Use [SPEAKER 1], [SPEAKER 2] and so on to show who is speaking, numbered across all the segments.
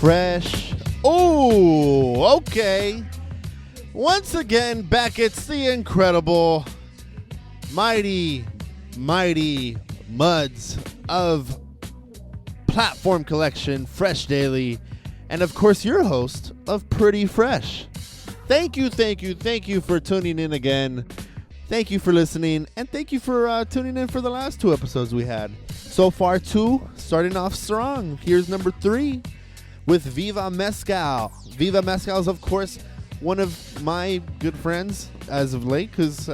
[SPEAKER 1] Fresh. Oh, okay. Once again, back it's the incredible, mighty muds of Platform Collection, Fresh Daily, and of course your host of Pretty Fresh. Thank you for tuning in again. Thank you for listening, and thank you for tuning in for the last 2 episodes we had. So far 2, starting off strong. Here's number 3 with Viva Mescal. Viva Mescal is, of course, one of my good friends as of late, because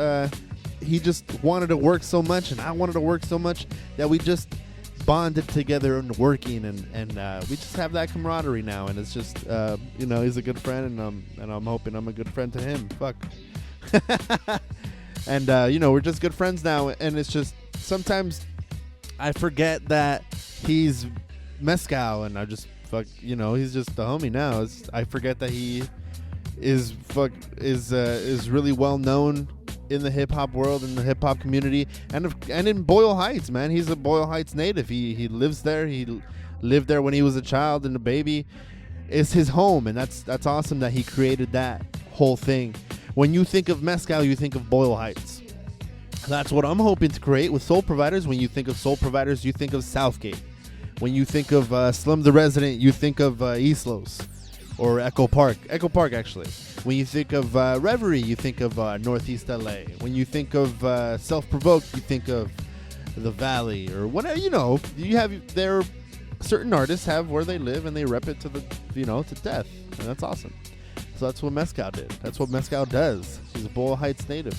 [SPEAKER 1] he just wanted to work so much, and I wanted to work so much that we just bonded together and working, and we just have that camaraderie now, and it's just he's a good friend, and I'm hoping I'm a good friend to him. Fuck. And we're just good friends now, and it's just sometimes I forget that he's Mescal, and I just he's just the homie now. I forget that he is really well known in the hip hop world, in the hip hop community, and in Boyle Heights, man. He's a Boyle Heights native. He lives there. He lived there when he was a child and a baby. It's his home, and that's awesome that he created that whole thing. When you think of Mescal, you think of Boyle Heights. That's what I'm hoping to create with Soul Providers. When you think of Soul Providers, you think of Southgate. When you think of Slim the Resident, you think of East Los or Echo Park. Echo Park, actually. When you think of Reverie, you think of Northeast LA. When you think of Self-Provoked, you think of the Valley, or whatever. You have there. Certain artists have where they live, and they rep it to the to death, and that's awesome. So that's what Mescal did. That's what Mescal does. He's a Boyle Heights native.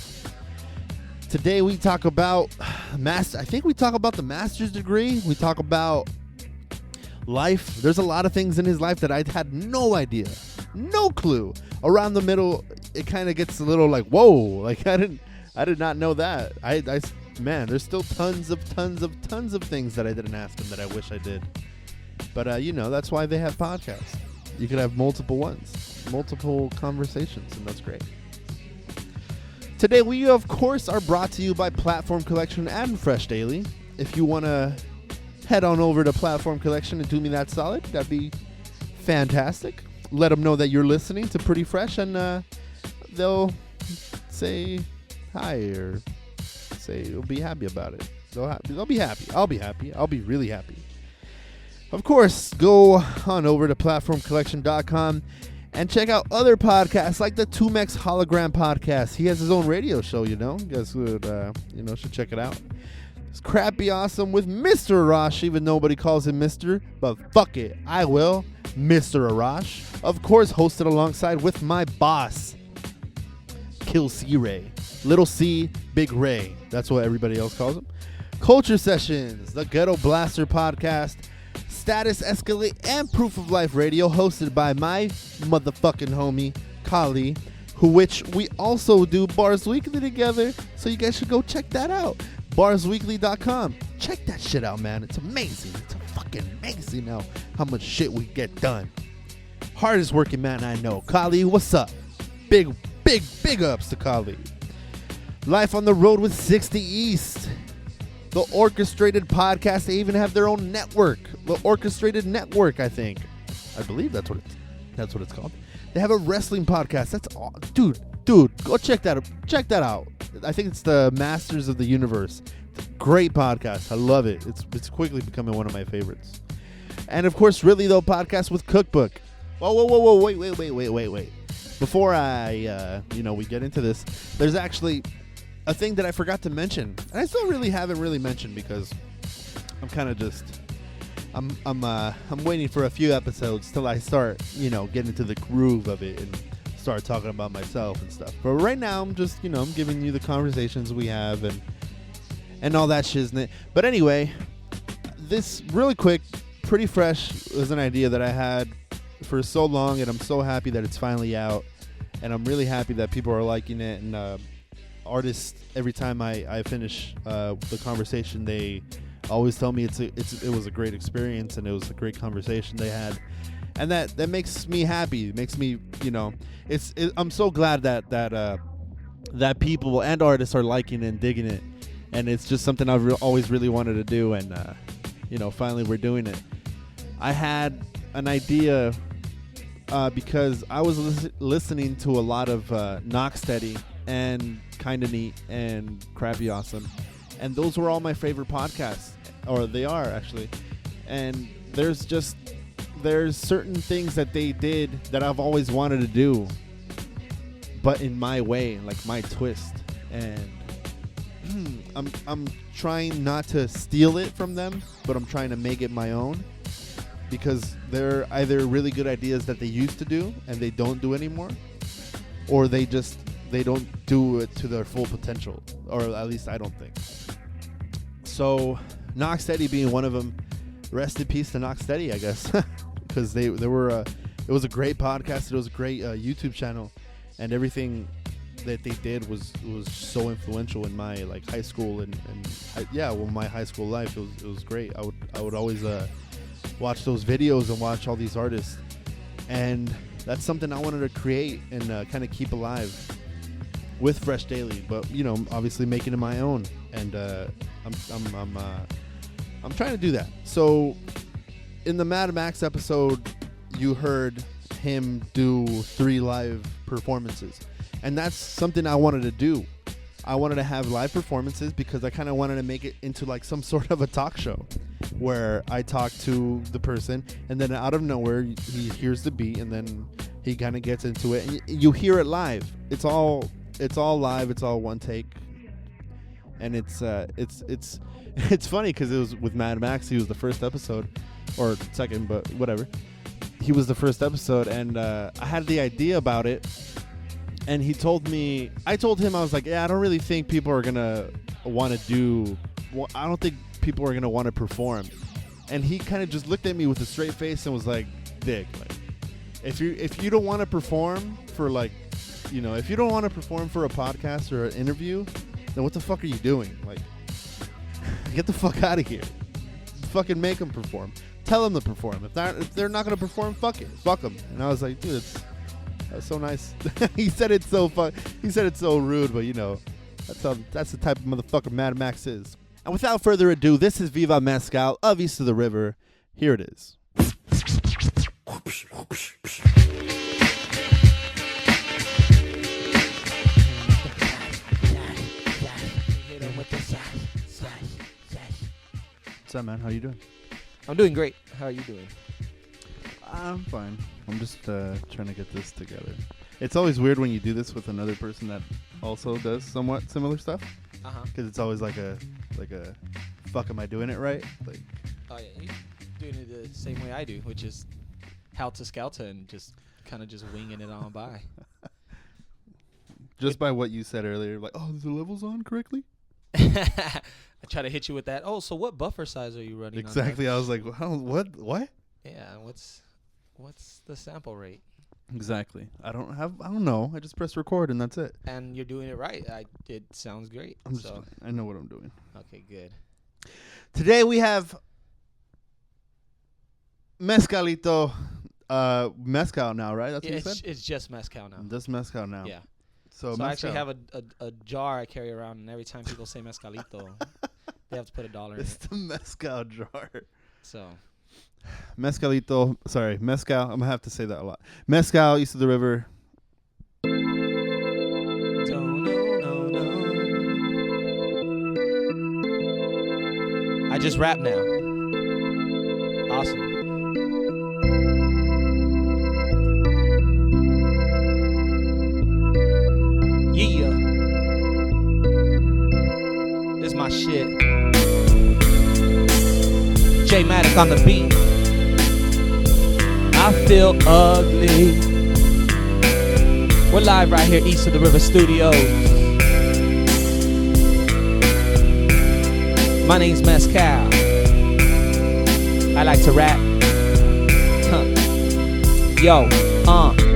[SPEAKER 1] Today we talk about I think we talk about the master's degree. We talk about life. There's a lot of things in his life that I had no idea, no clue. Around the middle, it kind of gets a little like, whoa, like I did not know that. Man, there's still tons of things that I didn't ask him that I wish I did. But that's why they have podcasts. You could have multiple ones, multiple conversations, and that's great. Today, we, of course, are brought to you by Platform Collection and Fresh Daily. If you want to head on over to Platform Collection and do me that solid, that'd be fantastic. Let them know that you're listening to Pretty Fresh, and they'll say hi, or say they'll be happy about it. They'll be happy. I'll be happy. I'll be really happy. Of course, go on over to platformcollection.com and check out other podcasts like the Tumex Hologram podcast. He has his own radio show, You guys would, should check it out. It's Crappy Awesome with Mr. Arash, even nobody calls him Mr., but fuck it, I will. Mr. Arash. Of course, hosted alongside with my boss, Kill C Ray. Little C, Big Ray. That's what everybody else calls him. Culture Sessions, the Ghetto Blaster podcast, Status Escalate, and Proof of Life Radio, hosted by my motherfucking homie, Kali, which we also do Bars Weekly together, so you guys should go check that out. BarsWeekly.com. Check that shit out, man. It's amazing. It's fucking amazing now how much shit we get done. Hardest working man I know. Kali, what's up? Big ups to Kali. Life on the Road with 60 East. The Orchestrated Podcast. They even have their own network. The Orchestrated Network, I believe that's what it's called. They have a wrestling podcast. That's dude, go check that out. I think it's the Masters of the Universe. It's a great podcast. I love it. It's quickly becoming one of my favorites. And of course, Really Though podcast with Cookbook. Whoa, wait. Before we get into this, there's actually a thing that I forgot to mention, and I still haven't really mentioned, because I'm kind of just I'm waiting for a few episodes till I start getting into the groove of it and start talking about myself and stuff. But right now I'm just I'm giving you the conversations we have and all that shiznit. But anyway, this really quick, Pretty Fresh was an idea that I had for so long, and I'm so happy that it's finally out, and I'm really happy that people are liking it. And artists, every time I finish the conversation, they always tell me it was a great experience, and it was a great conversation they had, and that makes me happy. It makes me I'm so glad that people and artists are liking it and digging it, and it's just something I've always really wanted to do, and finally we're doing it. I had an idea because I was listening to a lot of Knock Steady and Kinda Neat and Crappy Awesome, and those were all my favorite podcasts, or they are actually. And there's certain things that they did that I've always wanted to do, but in my way, like my twist. And I'm trying not to steal it from them, but I'm trying to make it my own, because they're either really good ideas that they used to do and they don't do anymore, or they don't do it to their full potential, or at least I don't think. So Knock Steady being one of them. Rest in peace to Knock Steady, I guess, because it was a great podcast. It was a great YouTube channel, and everything that they did was so influential in my like high school and my high school life. It was great. I would always watch those videos and watch all these artists, and that's something I wanted to create and kind of keep alive with Fresh Daily, but obviously making it my own. And I'm trying to do that. So in the Mad Max episode, you heard him do 3 live performances, and that's something I wanted to do. I wanted to have live performances because I kind of wanted to make it into like some sort of a talk show where I talk to the person, and then out of nowhere he hears the beat, and then he kind of gets into it, and you hear it live. It's all live. It's all one take, and it's funny because it was with Mad Max. He was the first episode, or second, but whatever. He was the first episode, and I had the idea about it, and I told him, I was like, yeah, I don't really think people are gonna want to I don't think people are gonna want to perform. And he kind of just looked at me with a straight face and was like, Dick, like, if you don't want to perform for if you don't want to perform for a podcast or an interview, then what the fuck are you doing? Like, get the fuck out of here. Fucking make them perform. Tell them to perform. If they're not going to perform, fuck it. Fuck them. And I was like, dude, that's so nice. He said it so rude, but that's the type of motherfucker Mad Max is. And without further ado, this is Viva Mescal of East of the River. Here it is. What's up, man? How you doing?
[SPEAKER 2] I'm doing great. How are you doing?
[SPEAKER 1] I'm fine. I'm just trying to get this together. It's always weird when you do this with another person that also does somewhat similar stuff. Because it's always like a fuck, am I doing it right? Like,
[SPEAKER 2] oh yeah, you're doing it the same way I do, which is Halta Scalta and just kind of just winging it on by.
[SPEAKER 1] Just by what you said earlier, like, oh, the level's on correctly?
[SPEAKER 2] I try to hit you with that. Oh, so what buffer size are you running?
[SPEAKER 1] Exactly. I was like, what?
[SPEAKER 2] Yeah. What's the sample rate?
[SPEAKER 1] Exactly. I don't know. I just press record and that's it.
[SPEAKER 2] And you're doing it right. It sounds great.
[SPEAKER 1] I know what I'm doing.
[SPEAKER 2] Okay, good.
[SPEAKER 1] Today we have Mescalito, Mescal now, right? That's what you said?
[SPEAKER 2] It's just Mescal now.
[SPEAKER 1] Just Mescal now.
[SPEAKER 2] Yeah.
[SPEAKER 1] So
[SPEAKER 2] I actually have a jar I carry around, and every time people say Mescalito, they have to put $1 in it.
[SPEAKER 1] It's the Mescal jar.
[SPEAKER 2] So,
[SPEAKER 1] Mescalito, sorry, Mescal. I'm going to have to say that a lot. Mescal, East of the River.
[SPEAKER 2] I just rap now. Awesome. Yeah. This is my shit. J-Matic on the beat. I feel ugly. We're live right here, East of the River Studios. My name's Mescal. I like to rap. Yo,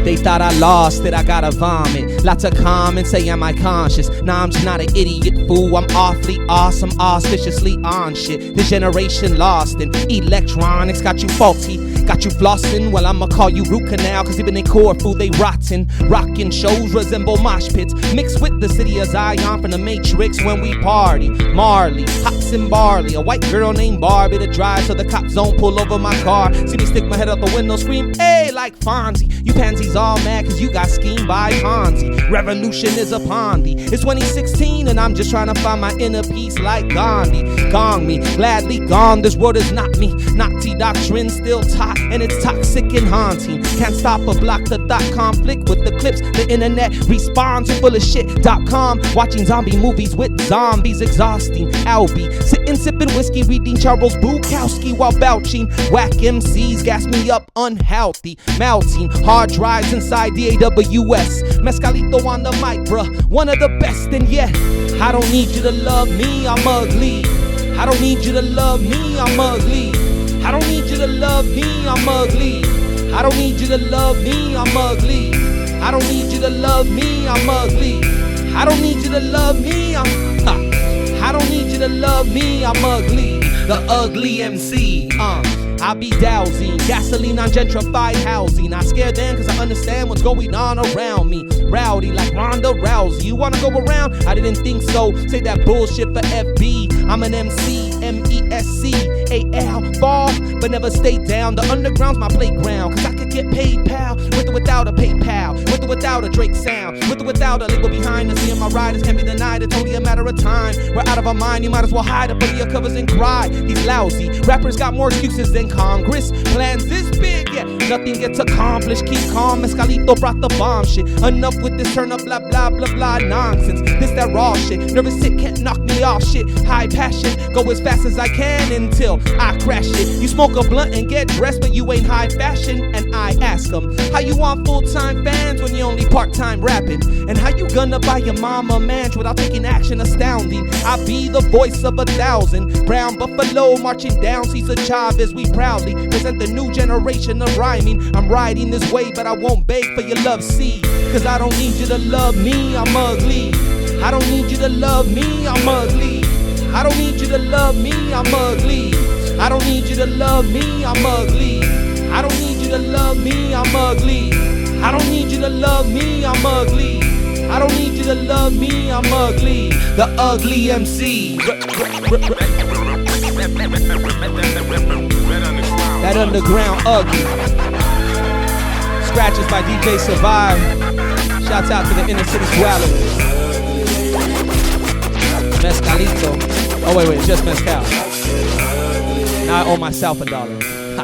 [SPEAKER 3] They thought I lost it, I gotta vomit. Lots of comments say, am I conscious? Nah, I'm just not an idiot fool. I'm awfully awesome, auspiciously on shit. This generation lost in electronics, got you faulty, got you flossing. Well, I'ma call you root canal, cause even in Corfu they rotten. Rockin' shows resemble mosh pits, mixed with the city of Zion from the Matrix when we party. Marley, hops and barley, a white girl named Barbie to drive so the cops don't pull over my car. See me stick my head out the window, scream, hey, like Fonzie. You pansies all mad cause you got schemed by Ponzi. Revolution is upon thee. It's 2016 and I'm just trying to find my inner peace like Gandhi. Gong me, gladly gone, this world is not me. Nazi doctrine still taught and it's toxic and haunting. Can't stop or block the thought conflict with the clips. The internet responds to full of shit.com. Watching zombie movies with zombies exhausting. Albie, sitting sipping whiskey, reading Charles Bukowski while belching. Whack MCs gas me up unhealthy. Melting hard drives inside the AWS. Mescalito on the mic, bruh, one of the best. And yet, I don't need you to love me, I'm ugly. I don't need you to love me, I'm ugly. I don't need you to love me, I'm ugly. I don't need you to love me, I'm ugly. I don't need you to love me, I'm ugly. I don't need you to love me, I don't need you to love me, I'm ugly. The ugly MC, I be dowsing, gasoline on gentrified housing. I scare them cause I understand what's going on around me. Rowdy like Ronda Rousey. You wanna go around? I didn't think so. Say that bullshit for FB. I'm an MC, MESCAL, fall, but never stay down. The underground's my playground, cause I could get paid, pal. With or without a PayPal, with or without a Drake sound, with or without a label behind us. Seeing my riders can't be denied, it's only a matter of time. We're out of our mind, you might as well hide up under your covers and cry. These lousy rappers got more excuses than Congress. Plans this big, yeah, nothing gets accomplished. Keep calm, Mescalito brought the bomb shit. Enough with this turn up blah blah blah blah nonsense. This that raw shit, nervous shit can't knock me off shit. High passion, go as fast as I can until I crash it. You smoke a blunt and get dressed, but you ain't high fashion. And I ask them, how you want full-time fans when you only part-time rapping? And how you gonna buy your mama a mansion without taking action? Astounding. I be the voice of 1,000 brown buffalo marching down Cesar Chavez. We proudly present the new generation of rhyming. I'm riding this way, but I won't beg for your love, see, cause I don't need you to love me, I'm ugly. I don't need you to love me, I'm ugly. I don't need you to love me, I'm ugly. I don't need you to love me, I'm ugly. I don't need you to love me, I'm ugly. I don't need you to love me, I'm ugly. I don't need you to love me, I'm ugly. The ugly MC. That underground ugly. Scratches by DJ Survive. Shouts out to the inner city dwellers. Mescalito. Oh wait, just Mescal. Now I owe myself $1. Ha.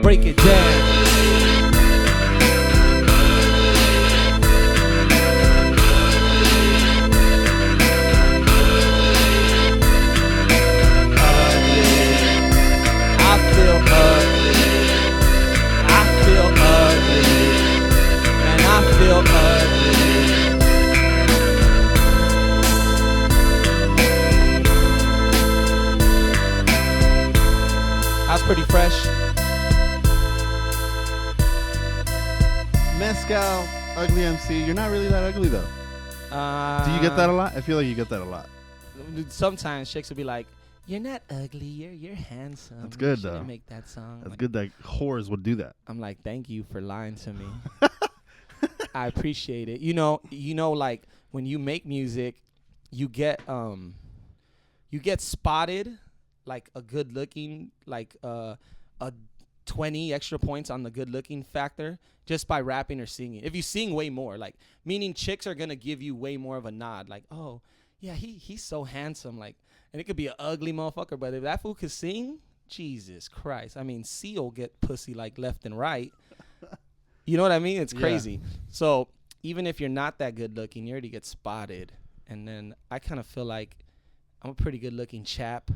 [SPEAKER 3] Break it down. Pretty fresh.
[SPEAKER 1] Mescal, ugly MC. You're not really that ugly though. Do you get that a lot? I feel like you get that a lot.
[SPEAKER 3] Sometimes chicks will be like, "You're not ugly. You're handsome."
[SPEAKER 1] That's good
[SPEAKER 3] you
[SPEAKER 1] though.
[SPEAKER 3] Make that song.
[SPEAKER 1] That's
[SPEAKER 3] like,
[SPEAKER 1] good that whores would do that.
[SPEAKER 3] I'm like, thank you for lying to me. I appreciate it. You know, like when you make music, you get spotted. Like a good looking, like a 20 extra points on the good looking factor just by rapping or singing. If you sing way more, like meaning chicks are gonna give you way more of a nod, like, oh yeah, he's so handsome, like, and it could be an ugly motherfucker, but if that fool could sing, Jesus Christ, I mean, Seal get pussy like left and right. You know what I mean? It's crazy. Yeah. So even if you're not that good looking, you already get spotted, and then I kind of feel like I'm a pretty good looking chap.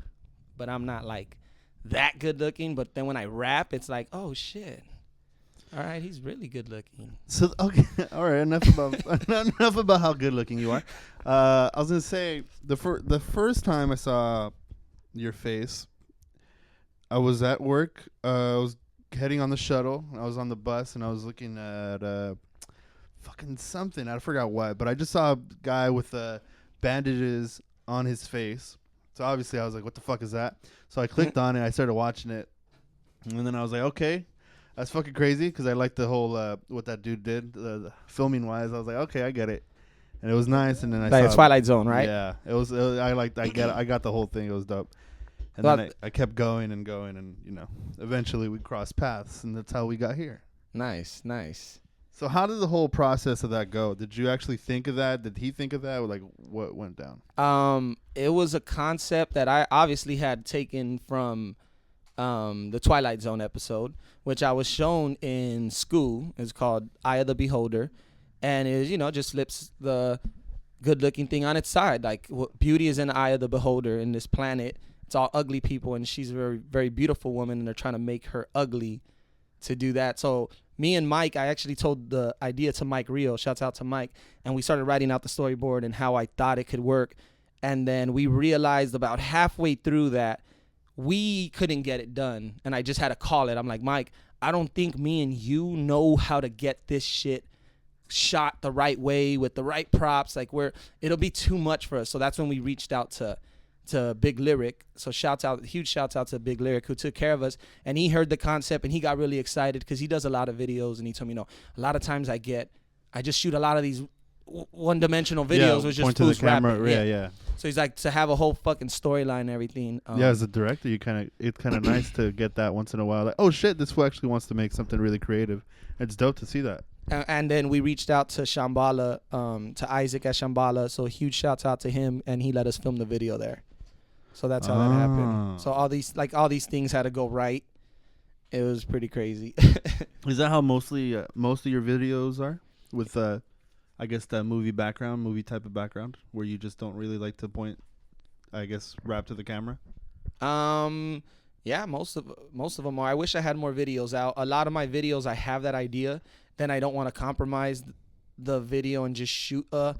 [SPEAKER 3] But I'm not like that good looking. But then when I rap, it's like, oh shit! All right, he's really good looking.
[SPEAKER 1] So okay, all right. Enough about how good looking you are. I was gonna say the first time I saw your face, I was at work. I was heading on the shuttle. I was on the bus and I was looking at fucking something. I forgot what, but I just saw a guy with bandages on his face. So obviously I was like, what the fuck is that? So I clicked on it. I started watching it. And then I was like, okay, that's fucking crazy, because I liked the whole what that dude did, the filming wise. I was like, okay, I get it. And it was nice. And then I saw
[SPEAKER 3] Twilight Zone, right?
[SPEAKER 1] Yeah, it was. I got the whole thing. It was dope. And then I kept going and going, and eventually we crossed paths, and that's how we got here.
[SPEAKER 3] Nice.
[SPEAKER 1] So how did the whole process of that go? Did you actually think of that? Did he think of that? Or like, what went down?
[SPEAKER 3] It was a concept that I obviously had taken from the Twilight Zone episode, which I was shown in school. It's called Eye of the Beholder, and it just flips the good-looking thing on its side. Like, beauty is in the eye of the beholder. In this planet, it's all ugly people, and she's a very, very beautiful woman, and they're trying to make her ugly to do that. So me and Mike, I actually told the idea to Mike Rio, shouts out to Mike, and we started writing out the storyboard and how I thought it could work. And then we realized about halfway through that we couldn't get it done, and I just had to call it. I'm like, Mike, I don't think me and you know how to get this shit shot the right way with the right props. Like, it'll be too much for us. So that's when we reached out to Big Lyric. So huge shouts out to Big Lyric, who took care of us, and he heard the concept and he got really excited because he does a lot of videos, and he told me, a lot of times I just shoot a lot of these one-dimensional videos with just
[SPEAKER 1] point to the camera.
[SPEAKER 3] Rapping.
[SPEAKER 1] Yeah.
[SPEAKER 3] So he's like, to have a whole fucking storyline and everything.
[SPEAKER 1] As a director, it's kind of nice to get that once in a while. Like, oh shit, this fool actually wants to make something really creative. It's dope to see that.
[SPEAKER 3] And then we reached out to Shambhala, to Isaac at Shambhala. So huge shouts out to him, and he let us film the video there. So that's how that happened. So all these things had to go right. It was pretty crazy.
[SPEAKER 1] Is that how most of your videos are? With I guess that movie type of background, where you just don't really like to point, I guess, rap to the camera?
[SPEAKER 3] Yeah, most of them are. I wish I had more videos out. A lot of my videos, I have that idea, then I don't want to compromise the video and just shoot a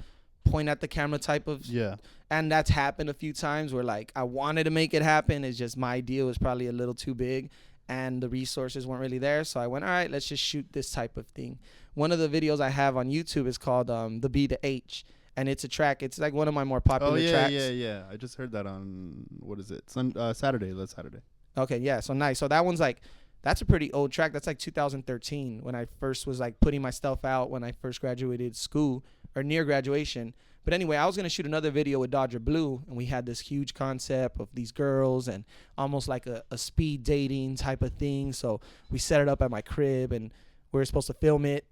[SPEAKER 3] point at the camera type of.
[SPEAKER 1] Yeah.
[SPEAKER 3] And that's happened a few times where, like, I wanted to make it happen. It's just my idea was probably a little too big and the resources weren't really there. So I went, all right, let's just shoot this type of thing. One of the videos I have on YouTube is called The B to H. And it's a track. It's like one of my more popular tracks.
[SPEAKER 1] Yeah. I just heard that on, what is it? Saturday. Last Saturday.
[SPEAKER 3] Okay, yeah. So nice. So that one's like, that's a pretty old track. That's like 2013 when I first was like putting my stuff out when I first graduated school or near graduation. But anyway, I was going to shoot another video with Dodger Blue, and we had this huge concept of these girls and almost like a speed dating type of thing. So we set it up at my crib, and we were supposed to film it.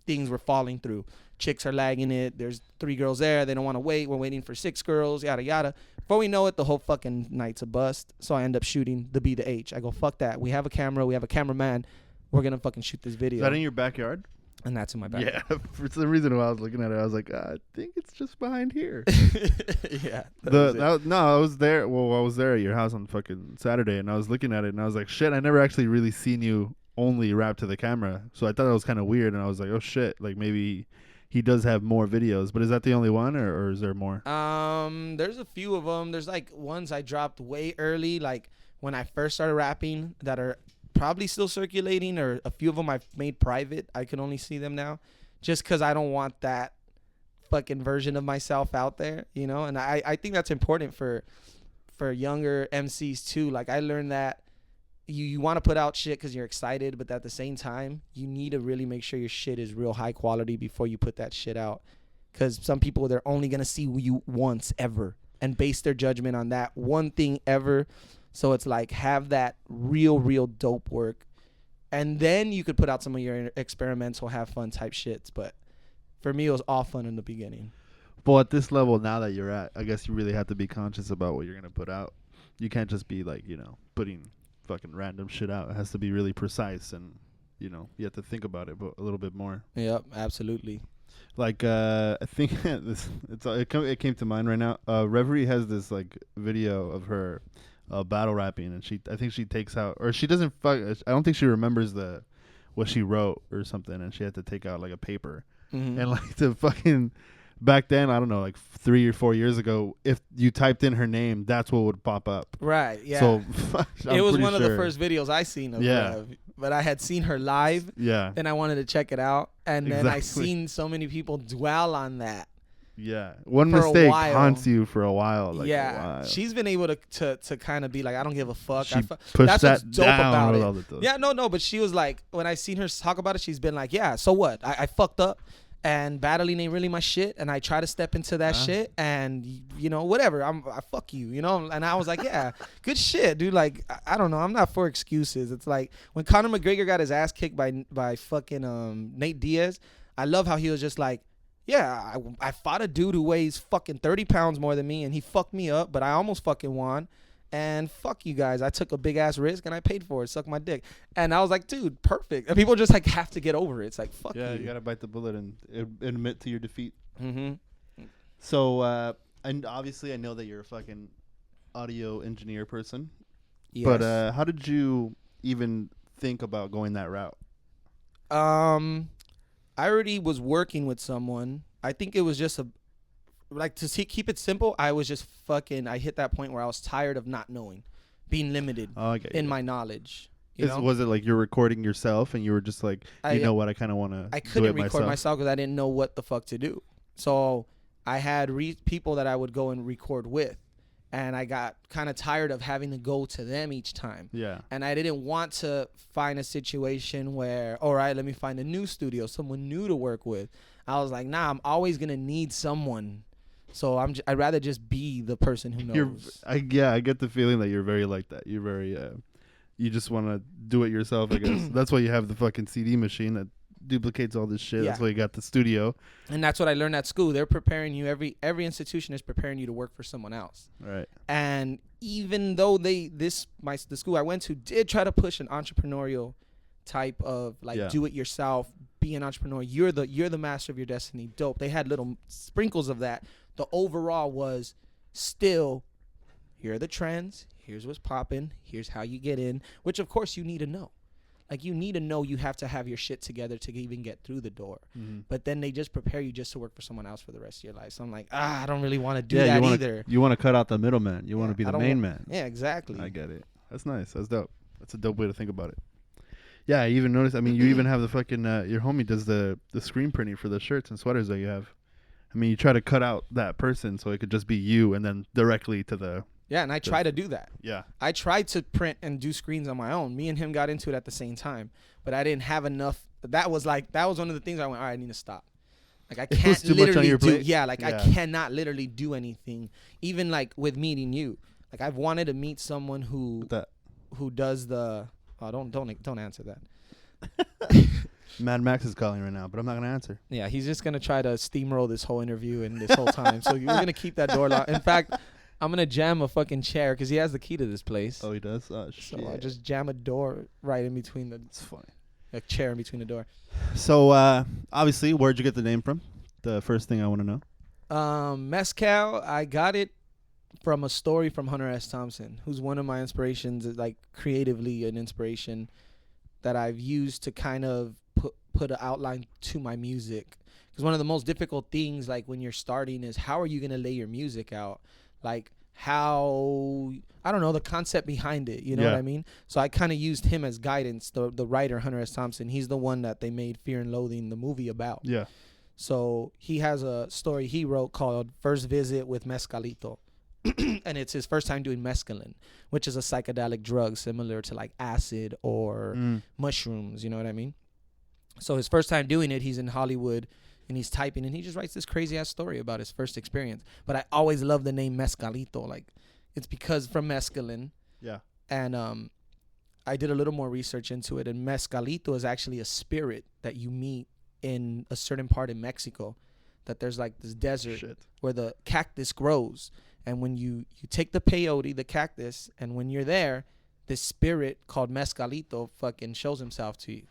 [SPEAKER 3] Things were falling through. Chicks are lagging it. There's 3 girls there. They don't want to wait. We're waiting for 6 girls, yada, yada. Before we know it, the whole fucking night's a bust. So I end up shooting the B to H. I go, fuck that. We have a camera. We have a cameraman. We're going to fucking shoot this video.
[SPEAKER 1] Is that in your backyard?
[SPEAKER 3] And that's in my backyard.
[SPEAKER 1] Yeah. For some reason, while I was looking at it, I was like, I think it's just behind here.
[SPEAKER 3] Yeah.
[SPEAKER 1] I was there. Well, I was there at your house on fucking Saturday, and I was looking at it, and I was like, shit, I never actually really seen you only rap to the camera. So I thought it was kind of weird, and I was like, oh shit, like maybe he does have more videos. But is that the only one, or is there more?
[SPEAKER 3] There's a few of them. There's like ones I dropped way early, like when I first started rapping, that are probably still circulating, or a few of them I've made private. I can only see them now just because I don't want that fucking version of myself out there, and I think that's important for younger MCs too. Like, I learned that you want to put out shit because you're excited, but at the same time you need to really make sure your shit is real high quality before you put that shit out, because some people, they're only gonna see you once ever and base their judgment on that one thing ever. So it's like, have that real dope work, and then you could put out some of your experimental, have fun type shits. But for me, it was all fun in the beginning.
[SPEAKER 1] Well, at this level now that you're at, I guess you really have to be conscious about what you're going to put out. You can't just be like, putting fucking random shit out. It has to be really precise, and, you have to think about it a little bit more. Yep,
[SPEAKER 3] absolutely.
[SPEAKER 1] Like, I think it came to mind right now. Reverie has this, like, video of her battle rapping, and I think she takes out, or she doesn't I don't think she remembers what she wrote or something, and she had to take out like a paper, and like to fucking back then, I don't know, like 3 or 4 years ago, if you typed in her name, that's what would pop up.
[SPEAKER 2] Right. Yeah.
[SPEAKER 1] So
[SPEAKER 2] it was one of the first videos I seen of her. But I had seen her live.
[SPEAKER 1] Yeah.
[SPEAKER 2] Then I wanted to check it out, and then I seen so many people dwell on that.
[SPEAKER 1] Yeah, one mistake haunts you for a while. Like
[SPEAKER 2] she's been able to kind of be like, I don't give a fuck.
[SPEAKER 1] She pushed
[SPEAKER 2] that's
[SPEAKER 1] that
[SPEAKER 2] what's dope
[SPEAKER 1] down
[SPEAKER 2] about it. Yeah, no, but she was like, when I seen her talk about it, she's been like, yeah, so what? I fucked up, and battling ain't really my shit, and I try to step into that shit, and you know, whatever. I fuck you, you know. And I was like, yeah, good shit, dude. Like, I don't know, I'm not for excuses. It's like when Conor McGregor got his ass kicked by fucking Nate Diaz. I love how he was just like, yeah, I fought a dude who weighs fucking 30 pounds more than me, and he fucked me up, but I almost fucking won. And fuck you guys. I took a big ass risk, and I paid for it. Suck my dick. And I was like, dude, perfect. And people just like have to get over it. It's like, fuck you.
[SPEAKER 1] Yeah, you gotta bite the bullet and admit to your defeat.
[SPEAKER 2] Mm-hmm.
[SPEAKER 1] So, and obviously, I know that you're a fucking audio engineer person.
[SPEAKER 2] Yes.
[SPEAKER 1] But how did you even think about going that route?
[SPEAKER 2] I already was working with someone. I think it was just keep it simple. I was just I hit that point where I was tired of not knowing, being limited in my knowledge.
[SPEAKER 1] Was it like you're recording yourself and you were just like, I kind of want to
[SPEAKER 2] I couldn't record myself because I didn't know what the fuck to do. So I had people that I would go and record with. And I got kind of tired of having to go to them each time. Yeah. And I didn't want to find a situation where, all right, let me find a new studio, someone new to work with. I was like, nah, I'm always going to need someone. So I'd rather just be the person who knows.
[SPEAKER 1] I get the feeling that you're very like that. You're very, you just want to do it yourself, I guess. That's why you have the fucking CD machine that duplicates all this shit. That's why you got the studio.
[SPEAKER 2] And that's what I learned at school. They're preparing you, every institution is preparing you to work for someone else.
[SPEAKER 1] Right.
[SPEAKER 2] And even though the school I went to did try to push an entrepreneurial type of do it yourself, be an entrepreneur, you're the master of your destiny. Dope. They had little sprinkles of that. The overall was still, here are the trends, here's what's popping, here's how you get in, which of course you need to know. Like, you need to know you have to have your shit together to even get through the door. Mm-hmm. But then they just prepare you just to work for someone else for the rest of your life. So I'm like, I don't really want to do that either.
[SPEAKER 1] You want to cut out the middleman. You want to be the main man.
[SPEAKER 2] Yeah, exactly.
[SPEAKER 1] I get it. That's nice. That's dope. That's a dope way to think about it. Yeah, I even noticed. I mean, you even have the fucking, your homie does the screen printing for the shirts and sweaters that you have. I mean, you try to cut out that person so it could just be you and then directly to the...
[SPEAKER 2] Yeah, and I try to do that.
[SPEAKER 1] Yeah.
[SPEAKER 2] I tried to print and do screens on my own. Me and him got into it at the same time, but I didn't have enough. That was one of the things I went, all right, I need to stop. Like, I can't literally do. Yeah, like I cannot literally do anything. Even like with meeting you. Like, I've wanted to meet someone who does the. Oh, don't answer that.
[SPEAKER 1] Mad Max is calling right now, but I'm not gonna answer.
[SPEAKER 2] Yeah, he's just gonna try to steamroll this whole interview and this whole time. So we're gonna keep that door locked. In fact, I'm going to jam a fucking chair because he has the key to this place.
[SPEAKER 1] Oh, he does? Oh, shit.
[SPEAKER 2] So I'll just jam a door right in between the...
[SPEAKER 1] It's funny.
[SPEAKER 2] A chair in between the door.
[SPEAKER 1] So, obviously, where'd you get the name from? The first thing I want to know.
[SPEAKER 2] Mescal, I got it from a story from Hunter S. Thompson, who's one of my inspirations, like creatively an inspiration that I've used to kind of put an outline to my music. Because one of the most difficult things, like when you're starting, is how are you going to lay your music out? Like how, I don't know, the concept behind it, you know what I mean? So I kind of used him as guidance, the writer, Hunter S. Thompson. He's the one that they made Fear and Loathing, the movie, about.
[SPEAKER 1] Yeah.
[SPEAKER 2] So he has a story he wrote called First Visit with Mescalito. And it's his first time doing mescaline, which is a psychedelic drug similar to like acid or mushrooms, you know what I mean? So his first time doing it, he's in Hollywood. And he's typing, and he just writes this crazy-ass story about his first experience. But I always love the name Mescalito. Like, it's because from mescaline.
[SPEAKER 1] Yeah.
[SPEAKER 2] And I did a little more research into it, and Mescalito is actually a spirit that you meet in a certain part in Mexico. That there's, like, this desert where the cactus grows. And when you take the peyote, the cactus, and when you're there, this spirit called Mescalito fucking shows himself to you.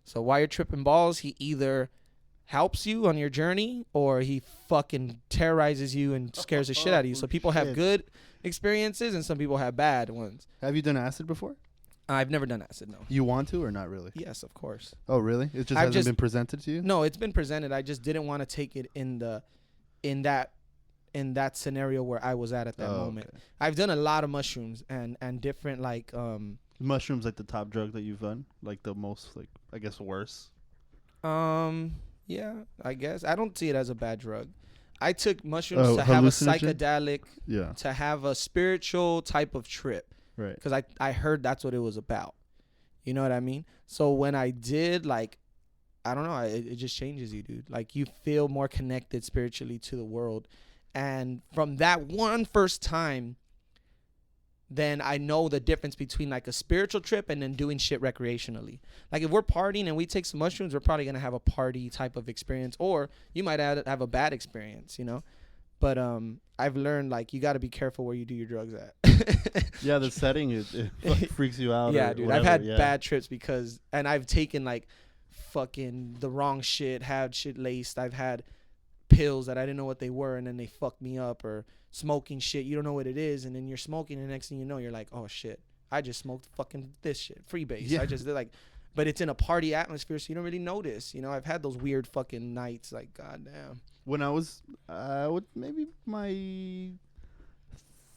[SPEAKER 2] So while you're tripping balls, he either... helps you on your journey, or he fucking terrorizes you and scares the shit out of you. So people have good experiences and some people have bad ones.
[SPEAKER 1] Have you done acid before?
[SPEAKER 2] I've never done acid, no.
[SPEAKER 1] You want to or not really?
[SPEAKER 2] Yes, of course.
[SPEAKER 1] Oh, really? It just hasn't been presented to you?
[SPEAKER 2] No, it's been presented. I just didn't want to take it in the in that scenario where I was at that moment. Okay. I've done a lot of mushrooms and different like
[SPEAKER 1] mushrooms, like the top drug that you've done, like the most, like I guess worse.
[SPEAKER 2] Yeah, I guess I don't see it as a bad drug. I took mushrooms to have a psychedelic, to have a spiritual type of trip,
[SPEAKER 1] right?
[SPEAKER 2] Because I heard that's what it was about. You know what I mean? So when I did, like, I don't know, it just changes you, dude. Like, you feel more connected spiritually to the world. And from that one first time, then I know the difference between, like, a spiritual trip and then doing shit recreationally. Like, if we're partying and we take some mushrooms, we're probably going to have a party type of experience. Or you might have a bad experience, you know? But I've learned, like, you got to be careful where you do your drugs at.
[SPEAKER 1] Yeah, the setting, it freaks you out.
[SPEAKER 2] Yeah, dude. Whatever. I've had bad trips because, and I've taken, like, fucking the wrong shit, had shit laced. I've had pills that I didn't know what they were, and then they fucked me up. Or smoking shit, you don't know what it is, and then you're smoking, and the next thing you know, you're like, oh, shit, I just smoked fucking this shit. Freebase. Yeah. I just did, like, but it's in a party atmosphere, so you don't really notice. You know, I've had those weird fucking nights, like, goddamn.
[SPEAKER 1] When I was, maybe my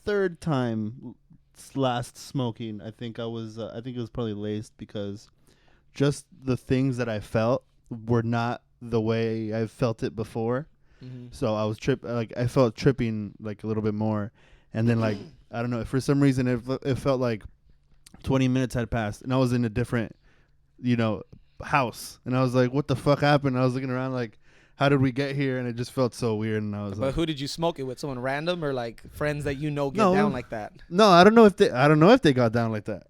[SPEAKER 1] third time last smoking, I think it was probably laced, because just the things that I felt were not the way I felt it before. Mm-hmm. So I was I felt tripping like a little bit more, and then like I don't know, for some reason it felt like 20 minutes had passed, and I was in a different, house, and I was like, what the fuck happened? I was looking around like, how did we get here? And it just felt so weird. And I was
[SPEAKER 2] but who did you smoke it with? Someone random or like friends that get down like that?
[SPEAKER 1] No, I don't know if they got down like that.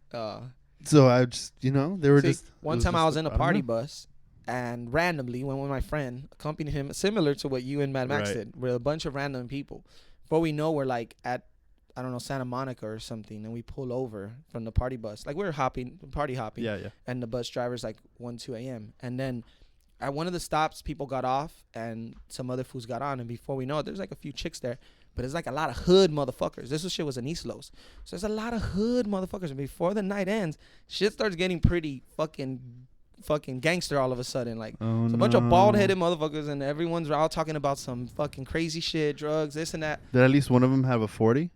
[SPEAKER 1] So I just, they were just.
[SPEAKER 2] One time I was in a party bus, and randomly went with my friend, accompanied him, similar to what you and Mad Max did, with a bunch of random people. Before we know, we're like at, I don't know, Santa Monica or something, and we pull over from the party bus. Like, we were party hopping.
[SPEAKER 1] Yeah.
[SPEAKER 2] And the bus driver's like 1, 2 a.m. And then at one of the stops, people got off and some other fools got on. And before we know it, there's like a few chicks there. But it's like a lot of hood motherfuckers. This shit was in East Los. So there's a lot of hood motherfuckers. And before the night ends, shit starts getting pretty fucking gangster all of a sudden. Like, it's a bunch of bald-headed motherfuckers, and everyone's all talking about some fucking crazy shit, drugs, this and that.
[SPEAKER 1] Did at least one of them have a 40?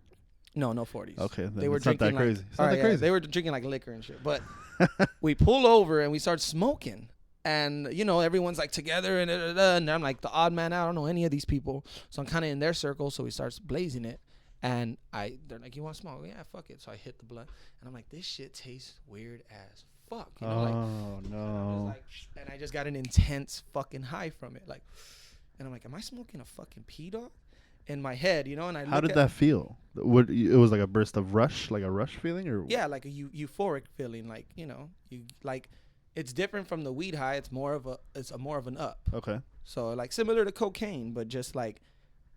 [SPEAKER 2] No 40s.
[SPEAKER 1] Okay, they were drinking not that crazy. It's not that crazy.
[SPEAKER 2] They were drinking like liquor and shit. But we pull over and we start smoking, and everyone's like together, and I'm like the odd man out. I don't know any of these people, so I'm kind of in their circle. So we start blazing it, and they're like, "You want to smoke?" Yeah, fuck it. So I hit the blunt, and I'm like, "This shit tastes weird as fuck."
[SPEAKER 1] No.
[SPEAKER 2] And I just got an intense fucking high from it, like, and I'm like, "Am I smoking a fucking pea dog?" In my head, and I.
[SPEAKER 1] How did that feel? It was like a burst of rush, like a rush feeling, or
[SPEAKER 2] yeah, like a euphoric feeling, like you like. It's different from the weed high. It's more of an up.
[SPEAKER 1] Okay.
[SPEAKER 2] So like similar to cocaine, but just like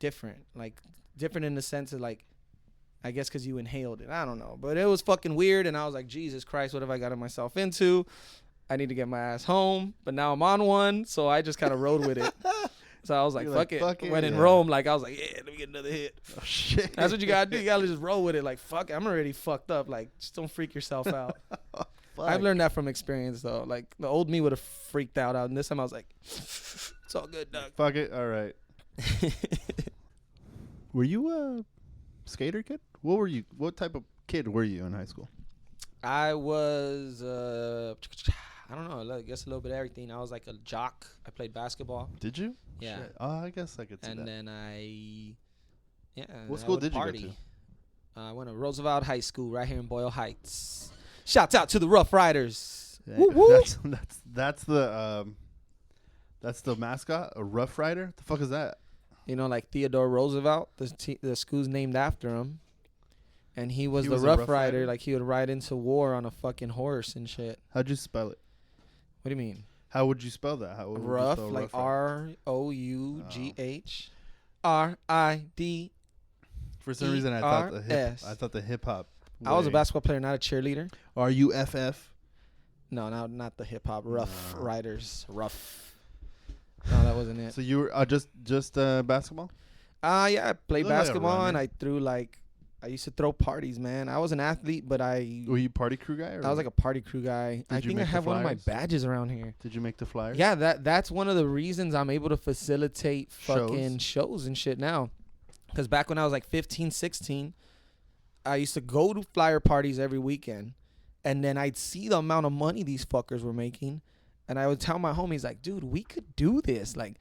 [SPEAKER 2] different in the sense of like, I guess because you inhaled it. I don't know, but it was fucking weird, and I was like, Jesus Christ, what have I gotten myself into? I need to get my ass home, but now I'm on one, so I just kind of rode with it. So I was like, fuck it. When in Rome, like I was like, yeah, let me get another hit.
[SPEAKER 1] Oh shit.
[SPEAKER 2] That's what you gotta do. You gotta just roll with it. Like, fuck it, I'm already fucked up. Like, just don't freak yourself out. I've learned that from experience, though. Like, the old me would have freaked out, and this time I was like, it's all good, Doug.
[SPEAKER 1] Fuck it. All right. Were you a skater kid? What type of kid were you in high school?
[SPEAKER 2] I was, I don't know, I guess a little bit of everything. I was like a jock. I played basketball.
[SPEAKER 1] Did you?
[SPEAKER 2] Yeah.
[SPEAKER 1] Shit. Oh, I guess I could see that.
[SPEAKER 2] And then
[SPEAKER 1] what school did you go to?
[SPEAKER 2] I went to Roosevelt High School right here in Boyle Heights. Shouts out to the Rough Riders.
[SPEAKER 1] Yeah, woo woo. That's the mascot, a Rough Rider. The fuck is that?
[SPEAKER 2] Like Theodore Roosevelt, the school's named after him, and he was the Rough Rider. Like, he would ride into war on a fucking horse and shit.
[SPEAKER 1] How'd you spell it?
[SPEAKER 2] What do you mean?
[SPEAKER 1] How would you spell that?
[SPEAKER 2] Rough, like ROUGH RID.
[SPEAKER 1] For some reason, I thought the hip hop.
[SPEAKER 2] I was a basketball player, not a cheerleader.
[SPEAKER 1] RUFF?
[SPEAKER 2] No, not the hip hop. Rough Riders. Rough. No, that wasn't it.
[SPEAKER 1] So you were just basketball?
[SPEAKER 2] Yeah, I played basketball, and I threw like I used to throw parties, man. I was an athlete, but
[SPEAKER 1] Were you party crew guy? Or
[SPEAKER 2] I was like a party crew guy. I think I have one of my badges around here.
[SPEAKER 1] Did you make the flyers?
[SPEAKER 2] Yeah, that's one of the reasons I'm able to facilitate fucking shows and shit now. Because back when I was like 15, 16, I used to go to flyer parties every weekend. And then I'd see the amount of money these fuckers were making. And I would tell my homies, like, dude, we could do this. Like,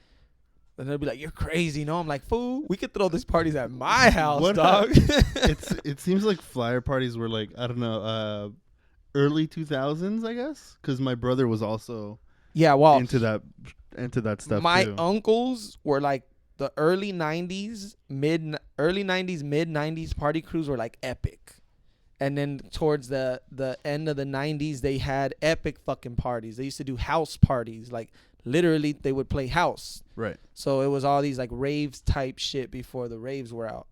[SPEAKER 2] and they'll be like, you're crazy. No, I'm like, fool, we could throw these parties at my house, dog.
[SPEAKER 1] It seems like flyer parties were like, I don't know, early 2000s, I guess. Because my brother was also into that stuff
[SPEAKER 2] my
[SPEAKER 1] too.
[SPEAKER 2] uncles were like the early 90s, mid 90s party crews were like epic. And then towards the end of the 90s, they had epic fucking parties. They used to do house parties. Like, literally, they would play house.
[SPEAKER 1] Right.
[SPEAKER 2] So it was all these, like, raves type shit before the raves were out.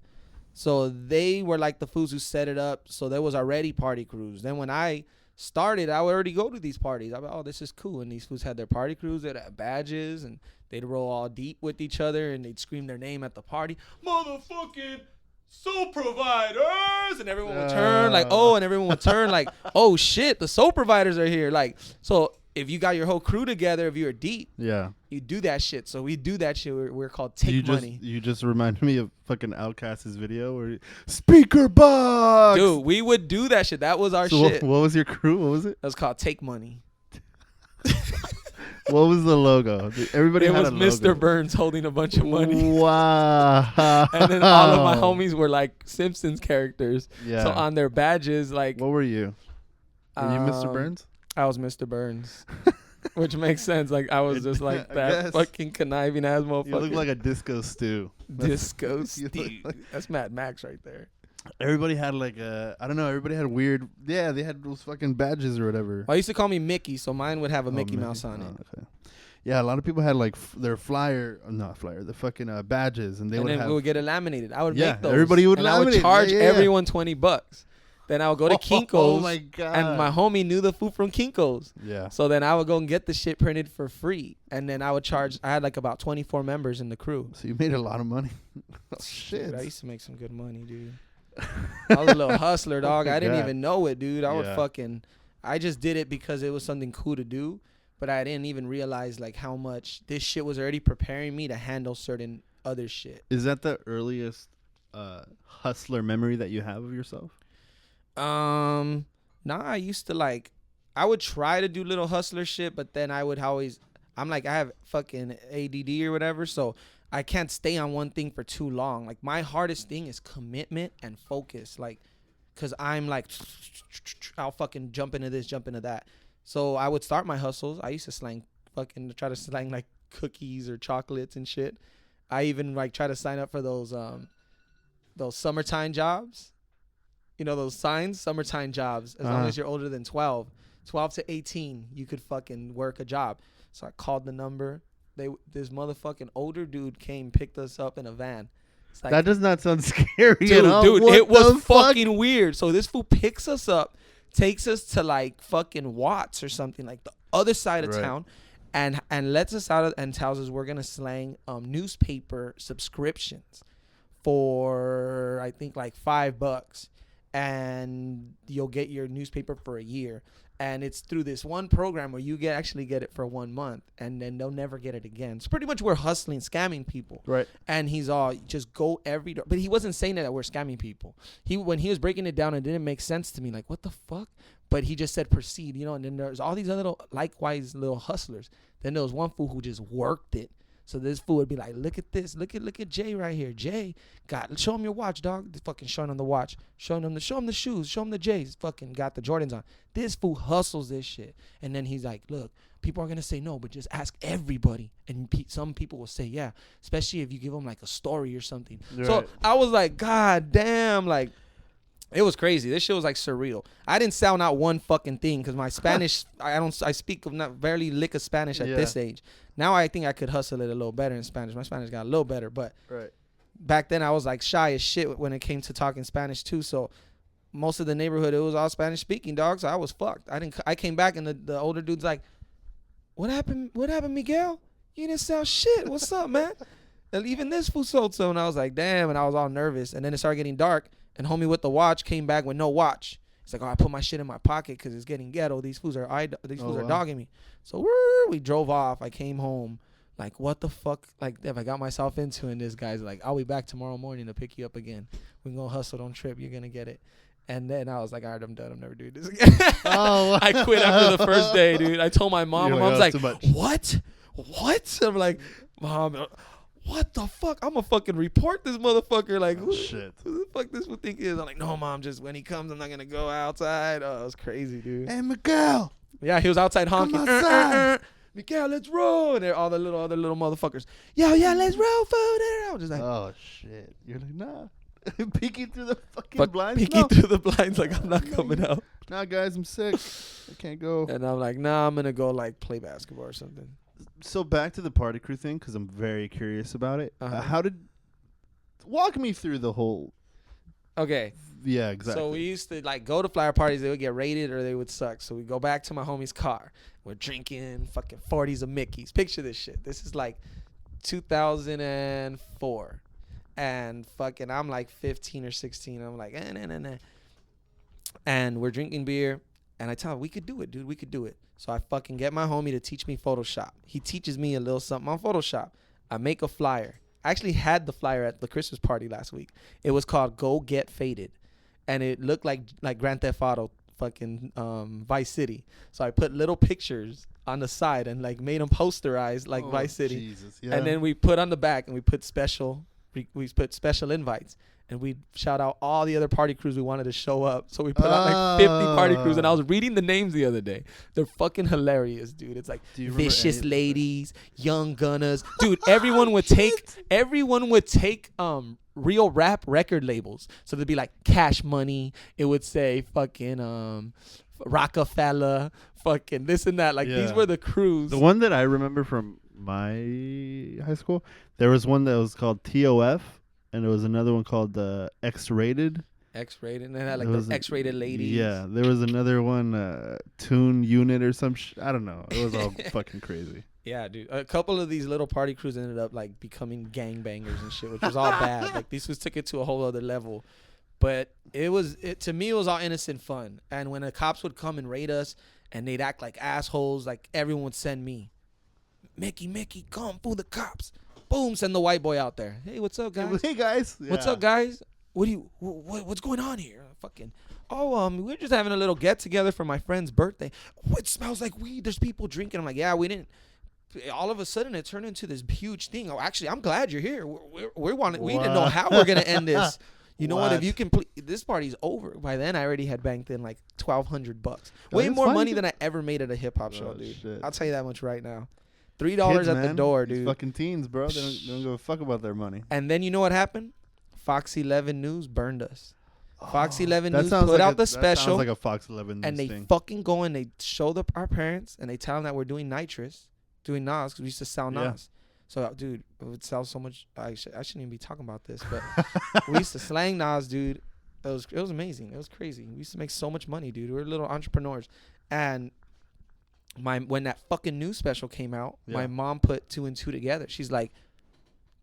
[SPEAKER 2] So they were, like, the fools who set it up. So there was already party crews. Then when I started, I would already go to these parties. I was like, oh, this is cool. And these fools had their party crews. They'd have badges. And they'd roll all deep with each other. And they'd scream their name at the party. Motherfucking soul providers, and everyone would turn like, oh, and everyone would turn like, oh shit, the soul providers are here. Like, so if you got your whole crew together, if you're deep, you do that shit. So we do that shit. We're called Take Money.
[SPEAKER 1] You just reminded me of fucking Outkast's video where speaker box.
[SPEAKER 2] Dude, we would do that shit. That was our shit.
[SPEAKER 1] What was your crew? What was it?
[SPEAKER 2] That was called Take Money.
[SPEAKER 1] What was the logo? Everybody had a logo.
[SPEAKER 2] It was Mr. Burns holding a bunch of money.
[SPEAKER 1] Wow.
[SPEAKER 2] And then all of my homies were like Simpsons characters.
[SPEAKER 1] Yeah.
[SPEAKER 2] So on their badges, like.
[SPEAKER 1] What were you? Were you Mr. Burns?
[SPEAKER 2] I was Mr. Burns. Which makes sense. Like, I was just like that fucking conniving ass motherfucker.
[SPEAKER 1] You look like a disco stew.
[SPEAKER 2] Disco stew. That's Mad Max right there.
[SPEAKER 1] Everybody had like I don't know, everybody had weird, they had those fucking badges or whatever.
[SPEAKER 2] I used to call me Mickey, so mine would have a Mickey Mouse on it.
[SPEAKER 1] Okay. Yeah, a lot of people had like their the fucking badges, and
[SPEAKER 2] we would get it laminated. I would make those.
[SPEAKER 1] Everybody would laminate.
[SPEAKER 2] I would charge everyone $20. Then I would go to Kinko's.
[SPEAKER 1] Oh my God.
[SPEAKER 2] And my homie knew the food from Kinko's.
[SPEAKER 1] Yeah.
[SPEAKER 2] So then I would go and get the shit printed for free. And then I would charge, I had like about 24 members in the crew.
[SPEAKER 1] So you made a lot of money. Oh, shit.
[SPEAKER 2] Dude, I used to make some good money, dude. I was a little hustler, dog. I didn't even know it, dude. I just did it because it was something cool to do, but I didn't even realize like how much this shit was already preparing me to handle certain other shit.
[SPEAKER 1] Is that the earliest hustler memory that you have of yourself?
[SPEAKER 2] Nah, I used to I would try to do little hustler shit, but then I would always, I have fucking ADD or whatever, so I can't stay on one thing for too long. Like, my hardest thing is commitment and focus. Like, because I'm like, I'll fucking jump into this, jump into that. So I would start my hustles. I used to try to slang like cookies or chocolates and shit. I even try to sign up for those summertime jobs. You know those signs, summertime jobs. As long as you're older than 12 to 18, you could fucking work a job. So I called the number. This motherfucking older dude came, picked us up in a van. Like,
[SPEAKER 1] that does not sound scary
[SPEAKER 2] dude,
[SPEAKER 1] at all.
[SPEAKER 2] Dude, it was fucking weird. So this fool picks us up, takes us to like fucking Watts or something, like the other side of town, and lets us out and tells us we're gonna slang newspaper subscriptions for I think like $5, and you'll get your newspaper for a year. And it's through this one program where you actually get it for 1 month, and then they'll never get it again. So pretty much we're hustling, scamming people.
[SPEAKER 1] Right.
[SPEAKER 2] And he's all, just go every door. But he wasn't saying that we're scamming people. When he was breaking it down, it didn't make sense to me. Like, what the fuck? But he just said proceed, and then there's all these other likewise little hustlers. Then there was one fool who just worked it. So this fool would be like, look at this. Look at Jay right here. Jay, show him your watch, dog. Fucking showing him the watch. Show him the shoes. Show him the J's. Fucking got the Jordans on. This fool hustles this shit. And then he's like, look, people are going to say no, but just ask everybody. And some people will say yeah, especially if you give them like a story or something. Right. So I was like, God damn, like, it was crazy. This shit was like surreal. I didn't sound out one fucking thing because my Spanish, I speak not barely lick of Spanish at this age. Now I think I could hustle it a little better in Spanish. My Spanish got a little better, but back then I was like shy as shit when it came to talking Spanish too. So most of the neighborhood, it was all Spanish speaking, dog. So I was fucked. I came back and the older dude's like, what happened, Miguel? You didn't sound shit. What's up, man? And even this fool sold some. And I was like, damn. And I was all nervous. And then it started getting dark. And homie with the watch came back with no watch. He's like, oh, I put my shit in my pocket because it's getting ghetto. These fools are dogging me. So we drove off. I came home. Like, what the fuck? Like, if I got myself into, and this guy's like, I'll be back tomorrow morning to pick you up again. We can go hustle, don't trip. You're going to get it. And then I was like, all right, I'm done. I'm never doing this again. I quit after the first day, dude. I told my mom. My mom's like, what? I'm like, Mom, what the fuck? I'm going to fucking report this motherfucker. Like, who the fuck this would think is? I'm like, no, Mom, just when he comes, I'm not going to go outside. Oh, it was crazy, dude.
[SPEAKER 1] Hey, Miguel.
[SPEAKER 2] Yeah, he was outside honking.
[SPEAKER 1] Come outside.
[SPEAKER 2] Miguel, let's roll. And all the other little motherfuckers. Yo, yeah, let's roll, food. I was just like,
[SPEAKER 1] oh, shit. You're like, nah. Peeking through the fucking blinds?
[SPEAKER 2] Peeking through the blinds like I'm not coming out.
[SPEAKER 1] Nah, guys, I'm sick. I can't go.
[SPEAKER 2] And I'm like, nah, I'm going to go, like, play basketball or something.
[SPEAKER 1] So back to the party crew thing, because I'm very curious about it. Walk me through the whole.
[SPEAKER 2] Okay.
[SPEAKER 1] Yeah, exactly.
[SPEAKER 2] So we used to like go to flower parties. They would get raided or they would suck. So we go back to my homie's car. We're drinking fucking 40s of Mickey's. Picture this shit. This is like 2004. And fucking I'm like 15 or 16. I'm like, nah. And we're drinking beer. And I tell him, we could do it, dude. We could do it. So I fucking get my homie to teach me Photoshop. He teaches me a little something on Photoshop. I make a flyer. I actually had the flyer at the Christmas party last week. It was called Go Get Faded. And it looked like Grand Theft Auto fucking Vice City. So I put little pictures on the side and like made them posterized like Vice City.
[SPEAKER 1] Jesus, yeah.
[SPEAKER 2] And then we put on the back and we put special invites. And we shout out all the other party crews we wanted to show up. So we put out like 50 party crews. And I was reading the names the other day. They're fucking hilarious, dude. It's like Vicious Ladies, Young Gunners. Dude, everyone would take real rap record labels. So they'd be like Cash Money. It would say fucking Rockefeller, fucking this and that. Like these were the crews.
[SPEAKER 1] The one that I remember from my high school, there was one that was called TOF. And there was another one called X-Rated.
[SPEAKER 2] X-Rated. And they had like those X-Rated ladies.
[SPEAKER 1] Yeah. There was another one, Tune Unit or some I don't know. It was all fucking crazy.
[SPEAKER 2] Yeah, dude. A couple of these little party crews ended up like becoming gangbangers and shit, which was all bad. Like these was took it to a whole other level. But to me, it was all innocent fun. And when the cops would come and raid us and they'd act like assholes, like everyone would send me, Mickey, come fool the cops. Boom, send the white boy out there. Hey, what's up, guys?
[SPEAKER 1] Hey, guys. Yeah.
[SPEAKER 2] What's up, guys? What's going on here? Fucking, we're just having a little get together for my friend's birthday. Oh, it smells like weed. There's people drinking. I'm like, yeah, we didn't. All of a sudden, it turned into this huge thing. Oh, actually, I'm glad you're here. We didn't know how we're gonna end this. You know what? If you can, this party's over. By then, I already had banked in like $1,200. Way more money than I ever made at a hip hop show, dude. Shit. I'll tell you that much right now. $3 at the door, dude.
[SPEAKER 1] These fucking teens, bro. They don't give a fuck about their money.
[SPEAKER 2] And then you know what happened? Fox 11 News burned us. Fox 11 News put out the special.
[SPEAKER 1] That sounds like a Fox 11 News
[SPEAKER 2] and they
[SPEAKER 1] thing.
[SPEAKER 2] fucking go and they show our parents and they tell them that we're doing nitrous, doing Nas, because we used to sell Nas. So, dude, it would sell so much. I shouldn't even be talking about this, but we used to slang Nas, dude. It was amazing. It was crazy. We used to make so much money, dude. We were little entrepreneurs. And when that fucking news special came out, my mom put 2 and 2 together. She's like,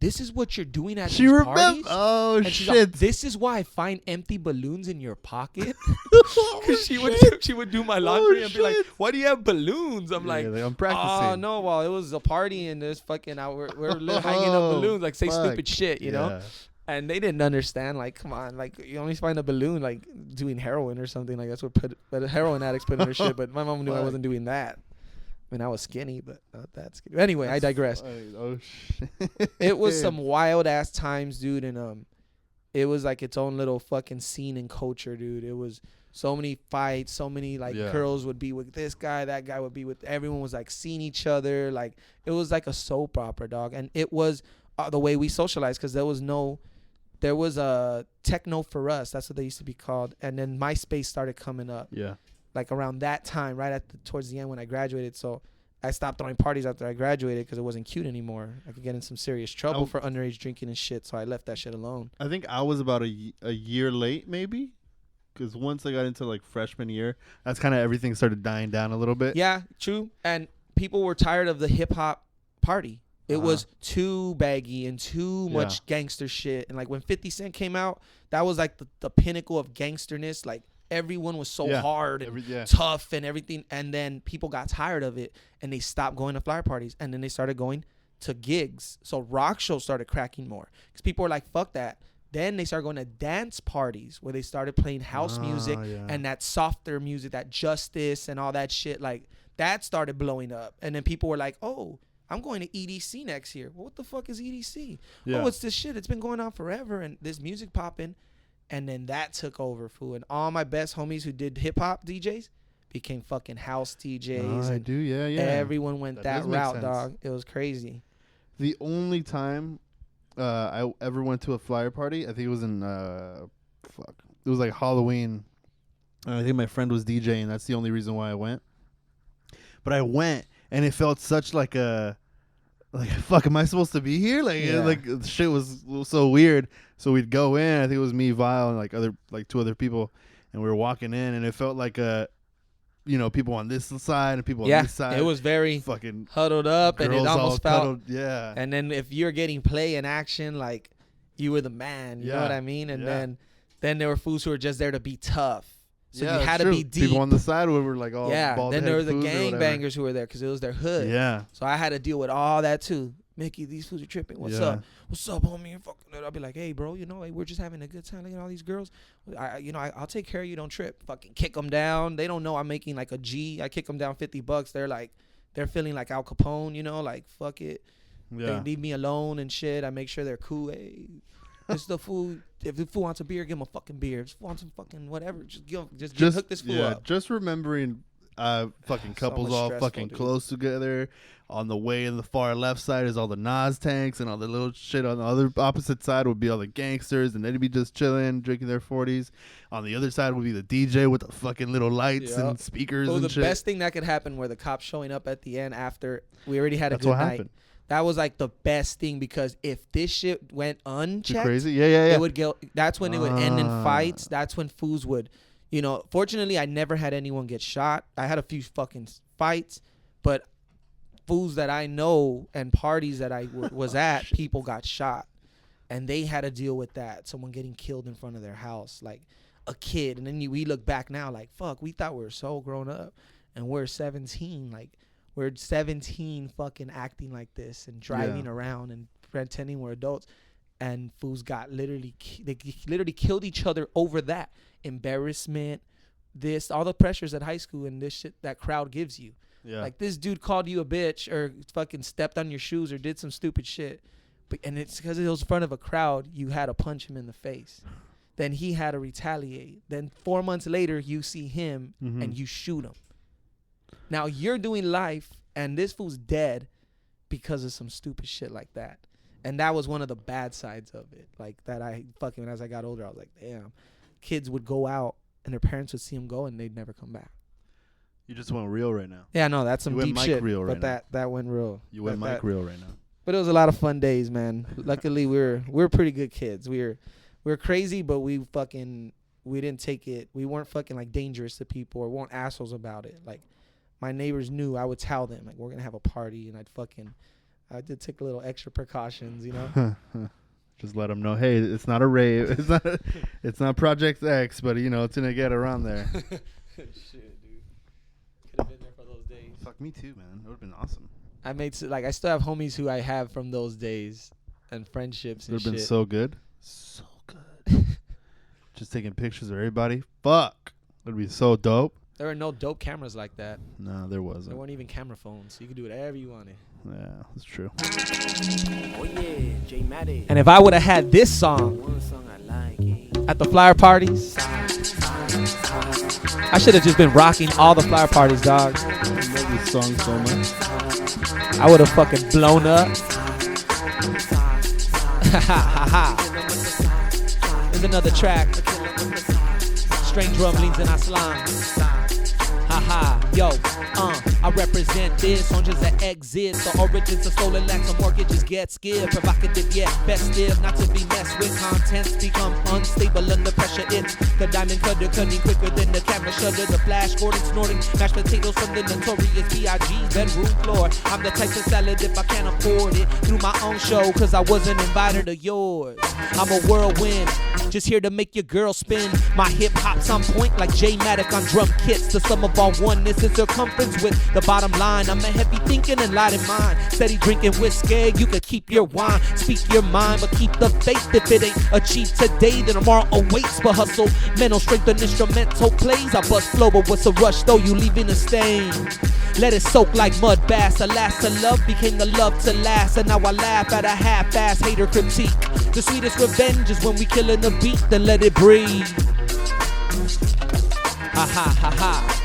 [SPEAKER 2] this is what you're doing at these parties?
[SPEAKER 1] Oh,
[SPEAKER 2] and
[SPEAKER 1] shit.
[SPEAKER 2] Like, this is why I find empty balloons in your pocket. Because she would do my laundry and be like, why do you have balloons? I'm like,
[SPEAKER 1] I'm practicing.
[SPEAKER 2] Oh, no, well, it was a party and there's fucking, we're hanging up balloons, like say stupid shit, you know? And they didn't understand, like, come on, like, you only find a balloon, like, doing heroin or something. Like, that's what heroin addicts put in their shit. But my mom knew I wasn't doing that. I mean, I was skinny, but not that skinny. Anyway, I digress.
[SPEAKER 1] Funny. Oh, shit.
[SPEAKER 2] It was some wild-ass times, dude. And it was, like, its own little fucking scene and culture, dude. It was so many fights, so many, like, girls would be with this guy, that guy would be with, everyone was, like, seeing each other. Like, it was like a soap opera, dog. And it was the way we socialized because there was a techno for us. That's what they used to be called. And then MySpace started coming up. Yeah. Like around that time, right towards the end when I graduated. So I stopped throwing parties after I graduated because it wasn't cute anymore. I could get in some serious trouble for underage drinking and shit. So I left that shit alone.
[SPEAKER 1] I think I was about a year late maybe. Because once I got into like freshman year, that's kind of everything started dying down a little bit.
[SPEAKER 2] Yeah, true. And people were tired of the hip hop party. It was too baggy and too much gangster shit. And like when 50 Cent came out, that was like the pinnacle of gangsterness. Like everyone was so hard and tough and everything. And then people got tired of it and they stopped going to flyer parties. And then they started going to gigs. So rock shows started cracking more because people were like, fuck that. Then they started going to dance parties where they started playing house music and that softer music, that Justice and all that shit. Like that started blowing up. And then people were like, oh, I'm going to EDC next year. Well, what the fuck is EDC? Oh, it's this shit. It's been going on forever. And this music popping. And then that took over, fool. And all my best homies who did hip hop DJs became fucking house DJs.
[SPEAKER 1] I do, yeah.
[SPEAKER 2] Everyone went that route, dog. It was crazy.
[SPEAKER 1] The only time I ever went to a flyer party, I think it was in it was like Halloween. I think my friend was DJing. That's the only reason why I went. But I went and it felt such like fuck, am I supposed to be here? Like shit was so weird. So we'd go in. I think it was me, Vile, and like two other people, and we were walking in, and it felt like people on this side and people on this side.
[SPEAKER 2] It was very
[SPEAKER 1] fucking
[SPEAKER 2] huddled up, and it almost felt
[SPEAKER 1] cuddled,
[SPEAKER 2] And then if you're getting play in action, like you were the man. You know what I mean? And then there were fools who were just there to be tough. So you had to be deep.
[SPEAKER 1] People on the side were like all bald.
[SPEAKER 2] Then there were the gangbangers who were there because it was their hood.
[SPEAKER 1] Yeah.
[SPEAKER 2] So I had to deal with all that too. Mickey, these fools are tripping. What's up? What's up, homie? I'll be like, hey, bro, we're just having a good time. Look at all these girls. I'll take care of you. Don't trip. Fucking kick them down. They don't know I'm making like a G. I kick them down $50. They're feeling like Al Capone, like, fuck it. They leave me alone and shit. I make sure they're cool. Hey, it's the fool. If the fool wants a beer, give him a fucking beer. If he wants some fucking whatever, just hook this fool up.
[SPEAKER 1] Just remembering fucking couples all fucking close together. On the way in the far left side is all the Nas tanks, and all the little shit on the other opposite side would be all the gangsters, and they'd be just chilling, drinking their 40s. On the other side would be the DJ with the fucking little lights and speakers and shit.
[SPEAKER 2] The best thing that could happen were the cops showing up at the end after we already had a good night. Happened. That was like the best thing because if this shit went unchecked,
[SPEAKER 1] crazy?
[SPEAKER 2] It would go. That's when it would end in fights. That's when fools would, Fortunately, I never had anyone get shot. I had a few fucking fights, but fools that I know and parties that I was at, people got shot, and they had to deal with that. Someone getting killed in front of their house, like a kid. And then we look back now, like fuck, we thought we were so grown up, and we're 17, like. We're 17 fucking acting like this and driving around and pretending we're adults. And fools got they literally killed each other over that. Embarrassment, all the pressures at high school and this shit that crowd gives you. Yeah. Like this dude called you a bitch or fucking stepped on your shoes or did some stupid shit. And it's because it was in front of a crowd, you had to punch him in the face. Then he had to retaliate. Then 4 months later, you see him and you shoot him. Now you're doing life and this fool's dead because of some stupid shit like that. And that was one of the bad sides of it. Like that as I got older, I was like, damn. Kids would go out and their parents would see them go and they'd never come back.
[SPEAKER 1] You just went real right now.
[SPEAKER 2] Yeah, no, that's some deep shit.
[SPEAKER 1] Real right
[SPEAKER 2] but that went real.
[SPEAKER 1] You went real right now.
[SPEAKER 2] But it was a lot of fun days, man. Luckily we're pretty good kids. We're crazy, but we didn't take it. We weren't fucking like dangerous to people or weren't assholes about it. Like my neighbors knew. I would tell them like we're gonna have a party, and I did take a little extra precautions,
[SPEAKER 1] Just let them know, hey, it's not a rave, it's not Project X, but it's gonna get around there.
[SPEAKER 2] Shit, dude, could have been there for those days.
[SPEAKER 1] Fuck me too, man. That would have been awesome.
[SPEAKER 2] I still have homies who I have from those days and friendships. It would have
[SPEAKER 1] been so good, Just taking pictures of everybody. Fuck, it would be so dope.
[SPEAKER 2] There were no dope cameras like that.
[SPEAKER 1] No, there wasn't.
[SPEAKER 2] There weren't even camera phones, so you could do whatever you wanted.
[SPEAKER 1] Yeah, that's true.
[SPEAKER 3] Oh yeah, J Matty.
[SPEAKER 2] And if I would have had this song at the flyer parties, I should have just been rocking all the flyer parties, dog.
[SPEAKER 1] I love this song so much.
[SPEAKER 2] I would have fucking blown up. There's another track. Strange rumblings in Aslan. Haha.
[SPEAKER 3] Yo, I represent this. Hundreds of exits. The origins of stolen lands and mortgages get scared. Provocative yet festive. Not to be messed with. Contents become unstable under pressure. It's the diamond cutter cutting quicker than the camera shutter. The flash Gordon snorting mashed potatoes from the notorious B.I.G's bedroom floor. I'm the type of salad if I can't afford it. Through my own show, cause I wasn't invited to yours. I'm a whirlwind, just here to make your girl spin. My hip hop's on point like J Matic on drum kits. The sum of our oneness is circumference with the bottom line. I'm a heavy thinking and light in mind. Steady drinking whiskey, you could keep your wine. Speak your mind, but keep the faith. If it ain't achieved today, then tomorrow awaits. But hustle, mental strength and instrumental plays. I bust flow, but what's a rush though? You leaving a stain. Let it soak like mud baths. Alas, the love became the love to last. And now I laugh at a half-ass hater critique. The sweetest revenge is when we killing the beat, then let it breathe. Ha ha ha ha.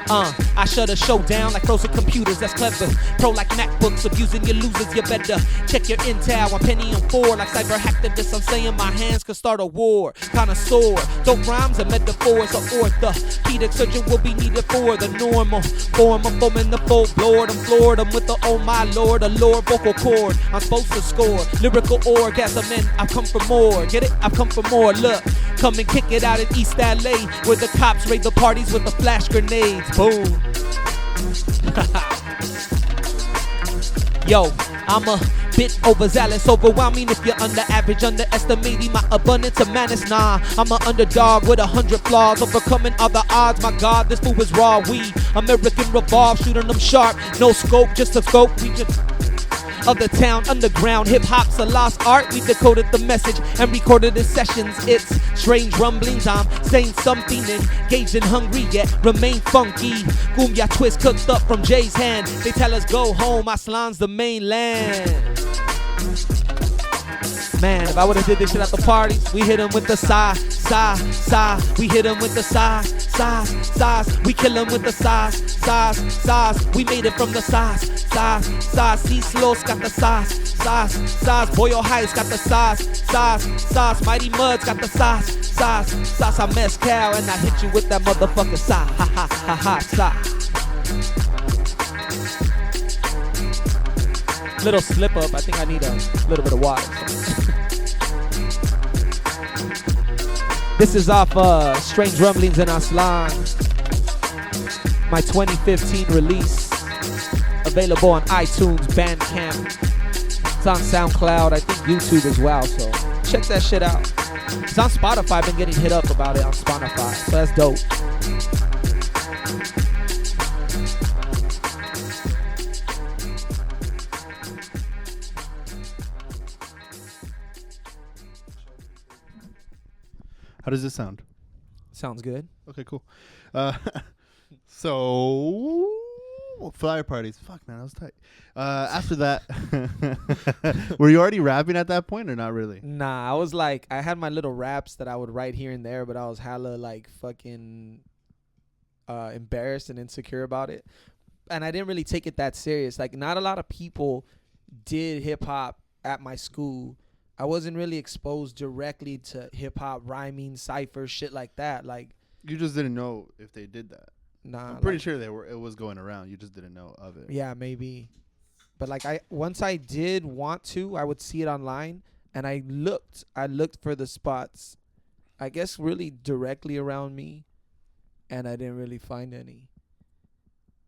[SPEAKER 3] I shut a show down like frozen computers, that's clever. Pro like MacBooks, abusing your losers, you better check your intel. I'm penny on 4 like cyber hacktivists. I'm saying my hands could start a war. Connoisseur, dope rhymes and metaphors are orthopedic surgeon will be needed for the normal form of foaming the full board. I'm floored, I'm with the oh my lord, a lower vocal cord. I'm supposed to score lyrical orgasm and I've come for more. Get it? I've come for more. Look, come and kick it out in East LA where the cops raid the parties with the flash grenades. Boom. Yo, I'm a bit overzealous, overwhelming if you're under average, underestimating my abundance of madness. Nah, I'm an underdog with 100 flaws, overcoming all the odds. My God, this fool is raw weed. American revolve, shooting them sharp, no scope, just a scope. We just of the town underground. Hip-hop's a lost art. We decoded the message and recorded in sessions. It's strange rumblings. I'm saying something engaged and hungry yet remain funky. Cumbia twist cooked up from Jay's hand. They tell us go home. Aslan's the mainland. Man, if I would've did this shit at the parties, we hit him with the sigh. We hit him with the size. We kill him with the size. We made it from the size. C-Slows got the size. Boyo Heights got the size. Mighty Mud's got the size. I Mescal and I hit you with that motherfucking size. Size. Little slip up. I think I need a little bit of water. This is off Strange Rumblings in Aslan, my 2015 release, available on iTunes, Bandcamp. It's on SoundCloud, I think YouTube as well, so check that shit out. It's on Spotify. I've been getting hit up about it on Spotify, so that's dope.
[SPEAKER 1] How does this sound?
[SPEAKER 3] Sounds good.
[SPEAKER 1] Okay, cool. So flyer parties. Fuck, man, that was tight. After that, were you already rapping at that point or not really?
[SPEAKER 2] Nah, I was like, I had my little raps that I would write here and there, but I was hella like fucking embarrassed and insecure about it. And I didn't really take it that serious. Like, not a lot of people did hip hop at my school. I wasn't really exposed directly to hip hop, rhyming, cypher, shit like that. Like,
[SPEAKER 1] you just didn't know if they did that.
[SPEAKER 2] Nah,
[SPEAKER 1] I'm pretty sure it was going around. You just didn't know of it.
[SPEAKER 2] Yeah, maybe. But like, once I did want to, I would see it online, and I looked for the spots, I guess really directly around me, and I didn't really find any.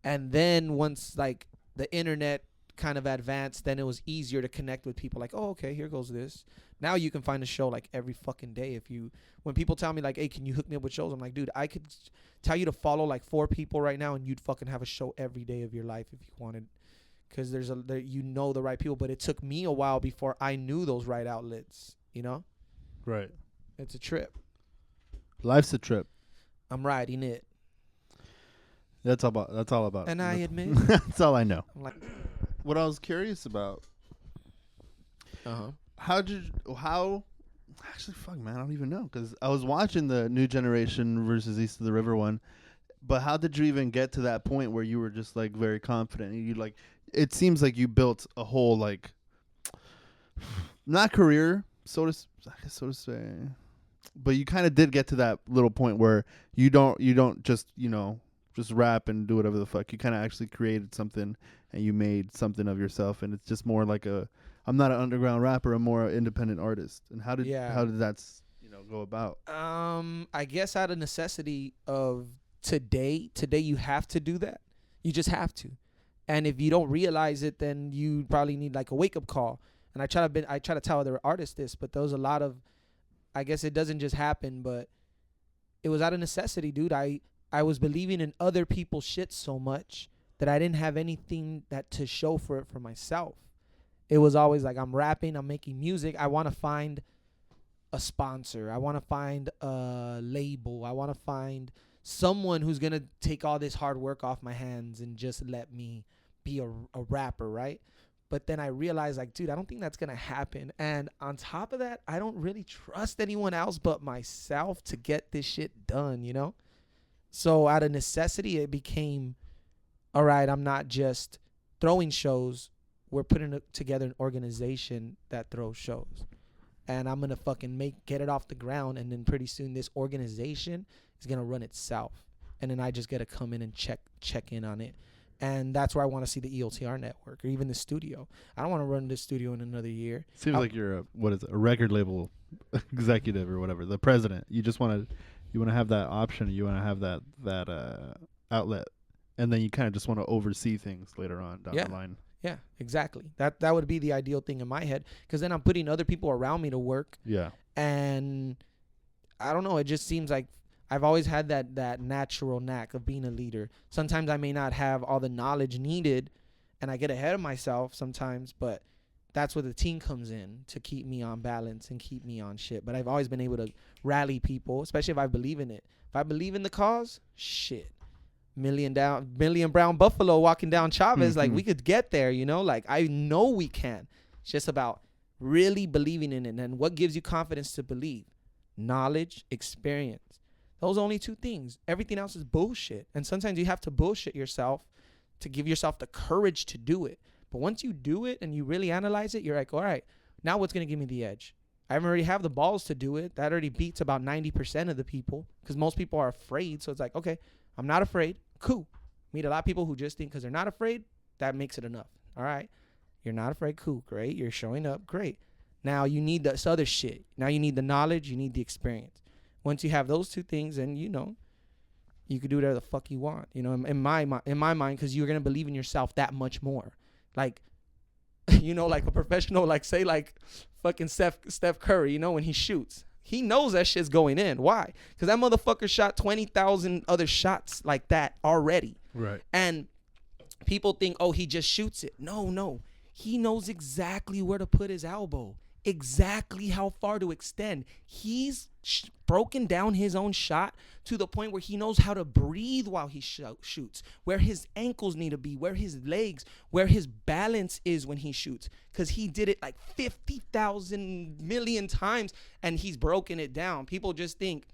[SPEAKER 2] And then once like the internet kind of advanced, then it was easier to connect with people. Like, oh, okay, here goes this. Now you can find a show like every fucking day. When people tell me like, hey, can you hook me up with shows? I'm like, dude, I could tell you to follow like 4 people right now, and you'd fucking have a show every day of your life if you wanted, because there's the right people. But it took me a while before I knew those right outlets. You know,
[SPEAKER 1] right?
[SPEAKER 2] It's a trip.
[SPEAKER 1] Life's a trip.
[SPEAKER 2] I'm riding it.
[SPEAKER 1] That's all about.
[SPEAKER 2] And I admit,
[SPEAKER 1] that's all I know.
[SPEAKER 2] I'm like,
[SPEAKER 1] what I was curious about. Actually, fuck, man, I don't even know, because I was watching the New Generation versus East of the River one, but how did you even get to that point where you were just like very confident? You like, it seems like you built a whole like, not career, so to say, but you kind of did get to that little point where you don't just just rap and do whatever the fuck. You kind of actually created something and you made something of yourself, and it's just more like I'm not an underground rapper, I'm more an independent artist. And how did that go about?
[SPEAKER 2] I guess out of necessity of today you have to do that. You just have to. And if you don't realize it, then you probably need like a wake up call. And I try to tell other artists this, but there was a lot of, I guess it doesn't just happen, but it was out of necessity, dude. I was believing in other people's shit so much that I didn't have anything that to show for it for myself. It was always like, I'm rapping, I'm making music. I want to find a sponsor. I want to find a label. I want to find someone who's going to take all this hard work off my hands and just let me be a rapper, right? But then I realized, like, dude, I don't think that's going to happen. And on top of that, I don't really trust anyone else but myself to get this shit done, you know? So out of necessity, it became, all right, I'm not just throwing shows. We're putting together an organization that throws shows. And I'm going to fucking get it off the ground. And then pretty soon this organization is going to run itself. And then I just got to come in and check in on it. And that's where I want to see the EOTR network or even the studio. I don't want to run this studio in another year.
[SPEAKER 1] Seems like you're a record label executive or whatever, the president. You just want to have that option. You want to have that outlet. And then you kind of just want to oversee things later on down the line.
[SPEAKER 2] Yeah, exactly. That would be the ideal thing in my head, because then I'm putting other people around me to work. Yeah. And I don't know. It just seems like I've always had that natural knack of being a leader. Sometimes I may not have all the knowledge needed, and I get ahead of myself sometimes, but that's where the team comes in to keep me on balance and keep me on shit. But I've always been able to rally people, especially if I believe in it. If I believe in the cause, shit. Million brown buffalo walking down Chavez, like we could get there, you know? Like I know we can. It's just about really believing in it. And what gives you confidence to believe? Knowledge, experience. Those are only two things. Everything else is bullshit. And sometimes you have to bullshit yourself to give yourself the courage to do it. But once you do it and you really analyze it, you're like, all right, now what's going to give me the edge? I already have the balls to do it. That already beats about 90% of the people, because most people are afraid. So it's like, okay, I'm not afraid. Cool. Meet a lot of people who just think because they're not afraid, that makes it enough. All right. You're not afraid. Cool. Great. You're showing up. Great. Now you need this other shit. Now you need the knowledge. You need the experience. Once you have those two things, then, you know, you can do whatever the fuck you want, you know, in my mind, because you're going to believe in yourself that much more. Like, you know, like a professional, like say like fucking Steph Curry, you know, when he shoots. He knows that shit's going in. Why? Because that motherfucker shot 20,000 other shots like that already. Right. And people think, oh, he just shoots it. No. He knows exactly where to put his elbow, exactly how far to extend. He's broken down his own shot to the point where he knows how to breathe while he shoots, where his ankles need to be, where his legs, where his balance is when he shoots, because he did it like 50,000 million times and he's broken it down. People just think,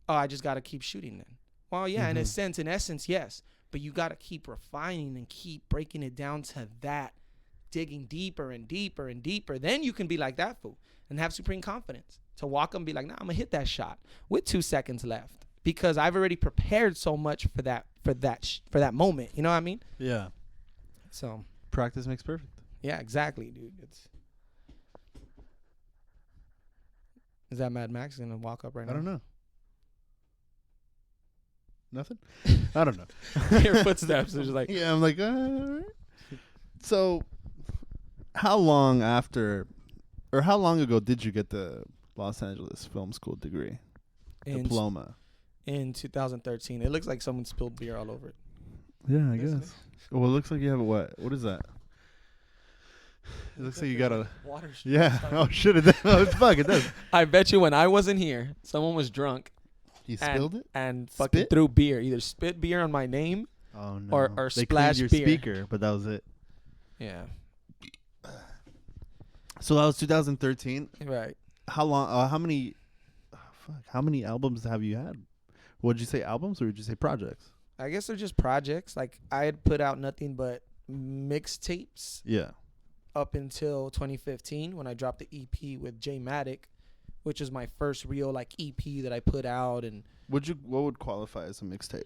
[SPEAKER 2] oh, I just got to keep shooting then. Well, yeah, in essence, yes, but you got to keep refining and keep breaking it down to that, digging deeper and deeper and deeper. Then you can be like that fool and have supreme confidence to walk up and be like, nah, I'm gonna hit that shot with 2 seconds left, because I've already prepared so much for that moment. You know what I mean? Yeah. So
[SPEAKER 1] practice makes perfect.
[SPEAKER 2] Yeah, exactly, dude. Is that Mad Max gonna walk up right now?
[SPEAKER 1] I don't know. Nothing? I don't know.
[SPEAKER 2] Your footsteps are just like,
[SPEAKER 1] yeah, I'm like, all right. So how long ago did you get the Los Angeles Film School degree? Diploma?
[SPEAKER 2] In 2013. It looks like someone spilled beer all over it.
[SPEAKER 1] Yeah, I guess. Well, it looks like you have a what? What is that? It looks like you got a water. Yeah. Oh shit! It does. Oh, fuck! It does.
[SPEAKER 2] I bet you when I wasn't here, someone was drunk.
[SPEAKER 1] He spilled it
[SPEAKER 2] and fucking threw beer. Either spit beer on my name, or
[SPEAKER 1] they
[SPEAKER 2] splash
[SPEAKER 1] your
[SPEAKER 2] beer.
[SPEAKER 1] Speaker, but that was it.
[SPEAKER 2] Yeah.
[SPEAKER 1] So that was 2013.
[SPEAKER 2] Right.
[SPEAKER 1] How long? How many albums have you had? Would you say albums or would you say projects?
[SPEAKER 2] I guess they're just projects. Like I had put out nothing but mixtapes. Yeah. Up until 2015 when I dropped the EP with J Matic, which is my first real like EP that I put out. And
[SPEAKER 1] what would qualify as a mixtape?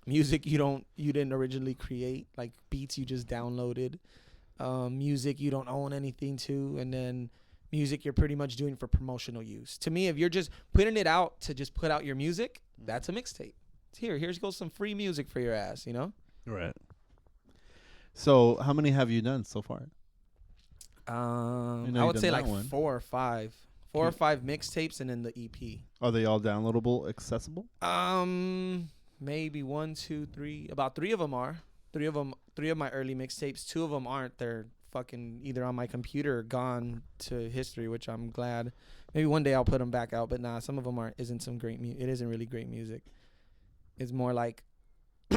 [SPEAKER 2] Music you didn't originally create, like beats you just downloaded. Music you don't own anything to, and then music you're pretty much doing for promotional use. To me, if you're just putting it out to just put out your music, that's a mixtape. Here's goes some free music for your ass, you know?
[SPEAKER 1] Right. So how many have you done so far?
[SPEAKER 2] I would say like 4 or 5. 4 or 5 mixtapes and then the EP.
[SPEAKER 1] Are they all downloadable, accessible?
[SPEAKER 2] Maybe 1, 2, 3. About 3 of them are. 3 of my early mixtapes. 2 of them aren't. They're fucking either on my computer or gone to history, which I'm glad. Maybe one day I'll put them back out, but nah, some of them isn't some great music. It isn't really great music. It's more like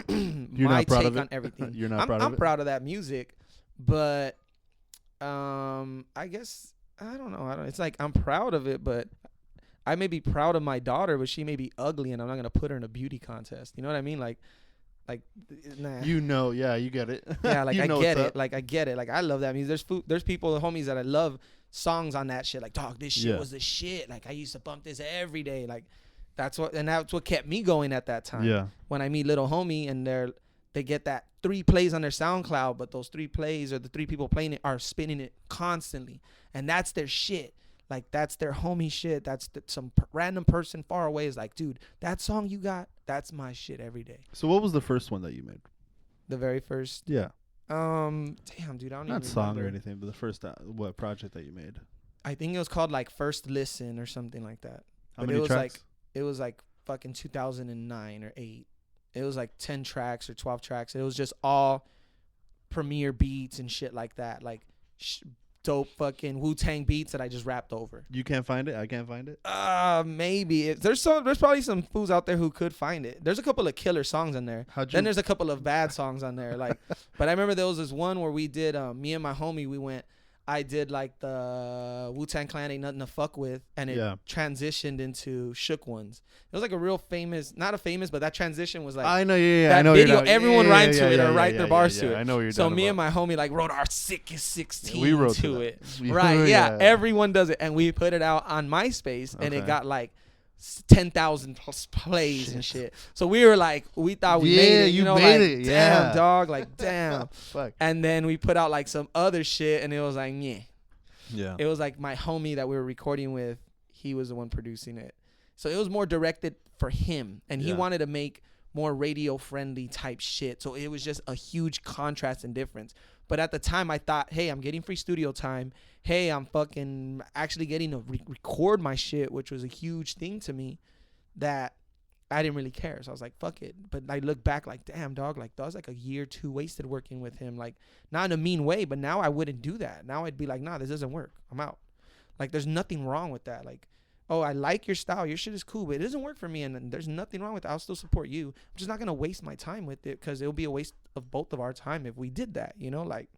[SPEAKER 2] my take on everything.
[SPEAKER 1] You're not proud of it?
[SPEAKER 2] I'm proud of that music, but I guess I don't know. It's like I'm proud of it, but I may be proud of my daughter, but she may be ugly, and I'm not gonna put her in a beauty contest. You know what I mean? Like, nah.
[SPEAKER 1] Yeah, you get it.
[SPEAKER 2] Yeah, like
[SPEAKER 1] I
[SPEAKER 2] get it. Like I get it. Like I love that music. There's people, homies that I love songs on that shit. Like, dog, this shit was the shit. Like I used to bump this every day. Like that's what kept me going at that time.
[SPEAKER 1] Yeah.
[SPEAKER 2] When I meet little homie and they get that 3 plays on their SoundCloud, but those 3 plays or the 3 people playing it are spinning it constantly, and that's their shit. Like that's their homie shit. That's some random person far away is like, dude, that song you got, that's my shit every day.
[SPEAKER 1] So what was the first one that you made?
[SPEAKER 2] The very first.
[SPEAKER 1] Yeah.
[SPEAKER 2] Damn, dude, I don't
[SPEAKER 1] Not
[SPEAKER 2] even
[SPEAKER 1] song
[SPEAKER 2] remember.
[SPEAKER 1] or anything, but the first what project that you made?
[SPEAKER 2] I think it was called like First Listen or something like that.
[SPEAKER 1] How
[SPEAKER 2] But
[SPEAKER 1] many tracks?
[SPEAKER 2] It was like fucking 2009 or 8. It was like 10 tracks or 12 tracks. It was just all premiere beats and shit like that. Like dope fucking Wu-Tang beats that I just rapped over.
[SPEAKER 1] You can't find it? I can't find it?
[SPEAKER 2] Maybe. There's probably some fools out there who could find it. There's a couple of killer songs on there. Then there's a couple of bad songs on there. Like, but I remember there was this one where we did, me and my homie, I did like the Wu-Tang Clan Ain't Nothing to Fuck With, and it transitioned into Shook Ones. It was like a real famous, not a famous, but that transition was like,
[SPEAKER 1] I know, yeah.
[SPEAKER 2] That
[SPEAKER 1] I know
[SPEAKER 2] video, everyone rhymed to it or write their bars to it.
[SPEAKER 1] I know what you're
[SPEAKER 2] So
[SPEAKER 1] talking
[SPEAKER 2] me
[SPEAKER 1] about.
[SPEAKER 2] and my homie like wrote our sickest 16
[SPEAKER 1] we wrote
[SPEAKER 2] to it.
[SPEAKER 1] We
[SPEAKER 2] Right,
[SPEAKER 1] wrote,
[SPEAKER 2] yeah. Everyone does it. And we put it out on MySpace, and it got like 10,000 plus plays and shit. So we thought we made it. You know,
[SPEAKER 1] made
[SPEAKER 2] like,
[SPEAKER 1] it.
[SPEAKER 2] damn, dog, like, damn.
[SPEAKER 1] Fuck.
[SPEAKER 2] And then we put out like some other shit, and it was like, yeah.
[SPEAKER 1] Yeah.
[SPEAKER 2] It was like my homie that we were recording with, he was the one producing it. So it was more directed for him, and he wanted to make more radio-friendly type shit. So it was just a huge contrast and difference. But at the time, I thought, hey, I'm getting free studio time. Hey, I'm fucking actually getting to record my shit, which was a huge thing to me that I didn't really care. So I was like, fuck it. But I look back like, damn, dog, like that was like a year or 2 wasted working with him. Like, not in a mean way, but now I wouldn't do that. Now I'd be like, nah, this doesn't work. I'm out. Like, there's nothing wrong with that. Like, oh, I like your style. Your shit is cool, but it doesn't work for me. And there's nothing wrong with it. I'll still support you. I'm just not going to waste my time with it, because it'll be a waste of both of our time if we did that. You know, like,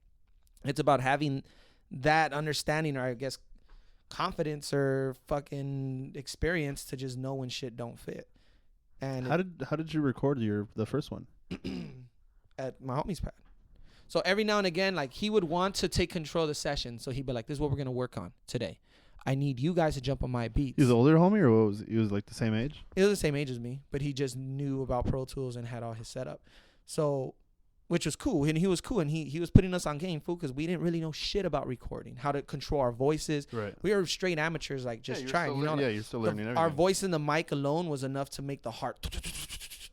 [SPEAKER 2] it's about having that understanding, or I guess confidence or fucking experience to just know when shit don't fit. And
[SPEAKER 1] how did you record the first one?
[SPEAKER 2] At my homie's pad. So every now and again, like, he would want to take control of the session. So he'd be like, this is what we're going to work on today. I need you guys to jump on my beats.
[SPEAKER 1] He was an older homie, or what was he was like the same age?
[SPEAKER 2] He was the same age as me, but he just knew about Pro Tools and had all his setup. So, which was cool. And he was cool. And he was putting us on game, fool, because we didn't really know shit about recording, how to control our voices.
[SPEAKER 1] Right.
[SPEAKER 2] We were straight amateurs, like, just trying. You know,
[SPEAKER 1] you're still learning everything.
[SPEAKER 2] Our voice in the mic alone was enough to make the heart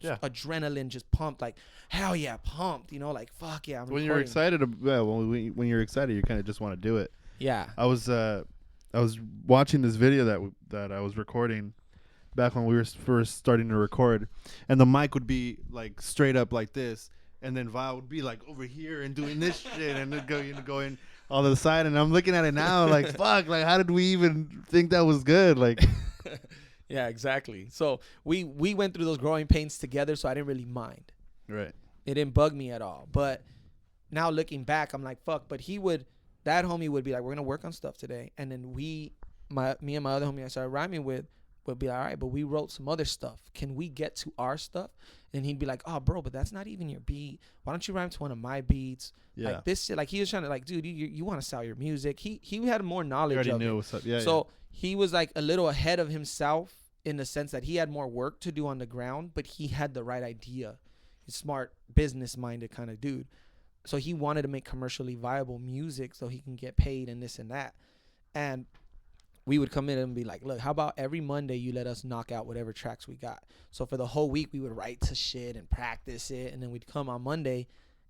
[SPEAKER 2] adrenaline just pumped, like, hell yeah, pumped, you know, like, fuck yeah, I'm
[SPEAKER 1] when
[SPEAKER 2] recording.
[SPEAKER 1] you're excited, when you're excited, you kind of just want to do it.
[SPEAKER 2] Yeah.
[SPEAKER 1] I was watching this video that I was recording back when we were first starting to record, and the mic would be like straight up like this, and then Val would be like over here and doing this shit, and then going all to the side, and I'm looking at it now like, fuck, like, how did we even think that was good? Like,
[SPEAKER 2] yeah, exactly. So we went through those growing pains together, so I didn't really mind.
[SPEAKER 1] right.
[SPEAKER 2] It didn't bug me at all. But now looking back, I'm like, fuck. But that homie would be like, we're gonna work on stuff today, and then me and my other homie I started rhyming with would be like, all right, but we wrote some other stuff. Can we get to our stuff? And he'd be like, oh, bro, but that's not even your beat. Why don't you rhyme to one of my beats?
[SPEAKER 1] Yeah.
[SPEAKER 2] Like this shit. Like, he was trying to, like, dude, you want to sell your music. He had more knowledge
[SPEAKER 1] You already
[SPEAKER 2] of
[SPEAKER 1] knew
[SPEAKER 2] it.
[SPEAKER 1] what's up. Yeah.
[SPEAKER 2] So he was like a little ahead of himself in the sense that he had more work to do on the ground, but he had the right idea. He's smart, business-minded kind of dude. So he wanted to make commercially viable music so he can get paid and this and that. And we would come in and be like, look, how about every Monday you let us knock out whatever tracks we got? So for the whole week, we would write to shit and practice it. And then we'd come on Monday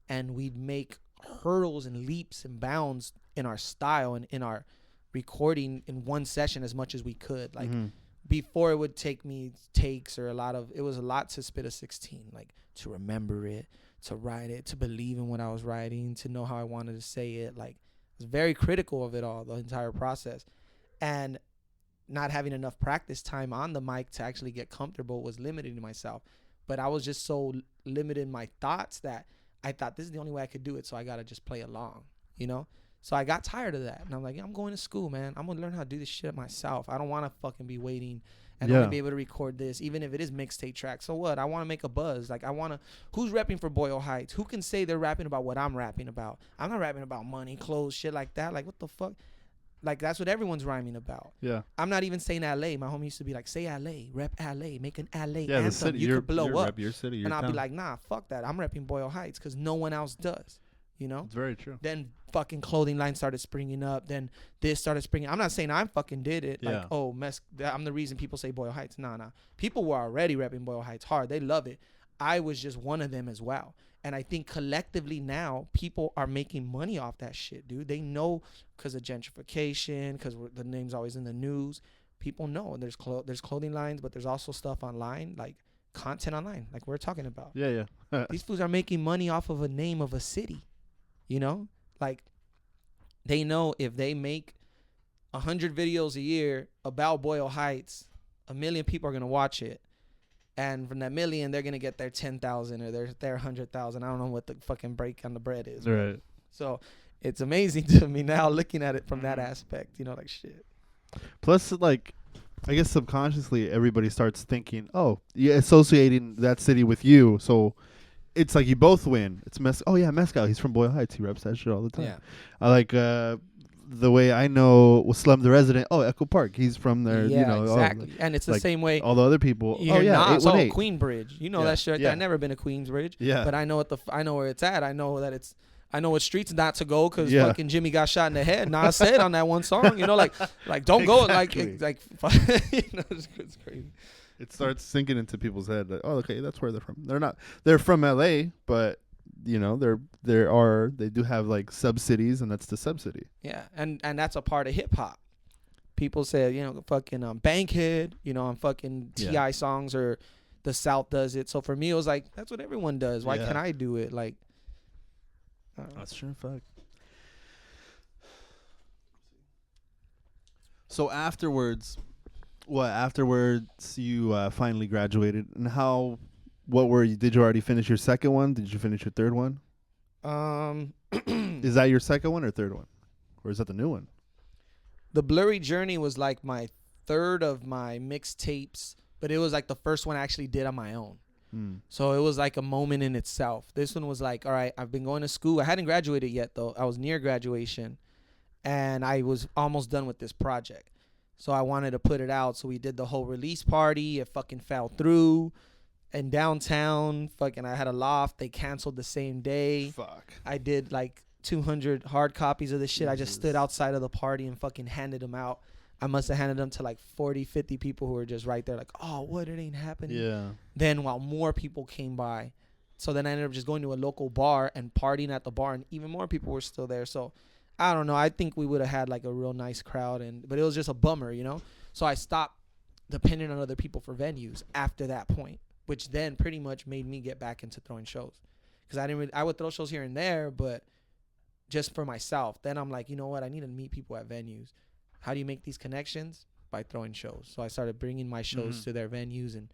[SPEAKER 2] and we'd make hurdles and leaps and bounds in our style and in our recording in one session as much as we could. Like before, it would take me takes or it was a lot to spit a 16, like to remember it, to write it, to believe in what I was writing, to know how I wanted to say it. Like I was very critical of it all, the entire process. And not having enough practice time on the mic to actually get comfortable was limiting myself. But I was just so limited in my thoughts that I thought this is the only way I could do it, so I got to just play along, you know? So I got tired of that. And I'm like, I'm going to school, man. I'm going to learn how to do this shit myself. I don't want to fucking be waiting and only be able to record this, even if it is mixtape track. So what? I want to make a buzz. Like, who's rapping for Boyle Heights? Who can say they're rapping about what I'm rapping about? I'm not rapping about money, clothes, shit like that. Like, what the fuck? Like, that's what everyone's rhyming about. Yeah. I'm not even saying LA. My homie used to be like, say LA, rep LA, make an LA anthem. The city, you could blow up. Rep your city, your and I'll be like, nah, fuck that. I'm repping Boyle Heights because no one else does. You know?
[SPEAKER 1] It's very true.
[SPEAKER 2] Then fucking clothing lines started springing up. Then this started springing. I'm not saying I fucking did it. Yeah. Like, oh, I'm the reason people say Boyle Heights. Nah. People were already repping Boyle Heights hard. They love it. I was just one of them as well. And I think collectively now, people are making money off that shit, dude. They know because of gentrification, because the name's always in the news. People know there's clothing lines, but there's also stuff online, like content online, like we're talking about.
[SPEAKER 1] Yeah.
[SPEAKER 2] These fools are making money off of a name of a city, you know? Like, they know if they make 100 videos a year about Boyle Heights, 1 million people are going to watch it. And from that million, they're going to get their 10,000 or their 100,000. I don't know what the fucking break on the bread is.
[SPEAKER 1] Right.
[SPEAKER 2] So it's amazing to me now looking at it from that aspect, you know, like shit.
[SPEAKER 1] Plus, like, I guess subconsciously everybody starts thinking, oh, you're associating that city with you. So it's like you both win. It's oh, yeah, Mescal. He's from Boyle Heights. He reps that shit all the time. Yeah. I like the way I know Slum the Resident. Oh, Echo Park. He's from there.
[SPEAKER 2] Yeah,
[SPEAKER 1] you know,
[SPEAKER 2] exactly. And it's the
[SPEAKER 1] like
[SPEAKER 2] same way.
[SPEAKER 1] All the other people.
[SPEAKER 2] Oh yeah, Queensbridge. You know that shit.
[SPEAKER 1] Yeah.
[SPEAKER 2] I've never been to Queensbridge.
[SPEAKER 1] Yeah.
[SPEAKER 2] But I know I know where it's at. I know what streets not to go because fucking Jimmy got shot in the head. Nas said on that one song. You know, like don't go. Like you know, it's crazy.
[SPEAKER 1] It starts sinking into people's head. Like, oh, okay, that's where they're from. They're not. They're from LA, but you know, they do have like sub cities, and that's the sub city.
[SPEAKER 2] Yeah, and that's a part of hip hop. People say, you know, fucking Bankhead, you know, on fucking T.I. songs, or the South does it. So for me, it was like, that's what everyone does. Why can't I do it? Like,
[SPEAKER 1] that's true. Fuck. So afterwards, you finally graduated, and what were you? Did you already finish your second one? Did you finish your third one? Is that your second one or third one? Or is that the new one?
[SPEAKER 2] The Blurry Journey was like my third of my mixtapes, but it was like the first one I actually did on my own. So it was like a moment in itself. This one was like, all right, I've been going to school. I hadn't graduated yet, though. I was near graduation, and I was almost done with this project. So I wanted to put it out. So we did the whole release party. It fucking fell through. In downtown, fucking, I had a loft. They canceled the same day.
[SPEAKER 1] Fuck.
[SPEAKER 2] I did like 200 hard copies of this shit. Jesus. I just stood outside of the party and fucking handed them out. I must have handed them to like 40, 50 people who were just right there like, oh, what? It ain't happening.
[SPEAKER 1] Yeah.
[SPEAKER 2] Then while more people came by. So then I ended up just going to a local bar and partying at the bar, and even more people were still there. So I don't know. I think we would have had like a real nice crowd, but it was just a bummer, you know? So I stopped depending on other people for venues after that point, which then pretty much made me get back into throwing shows. Because I would throw shows here and there, but just for myself. Then I'm like, you know what? I need to meet people at venues. How do you make these connections? By throwing shows. So I started bringing my shows to their venues and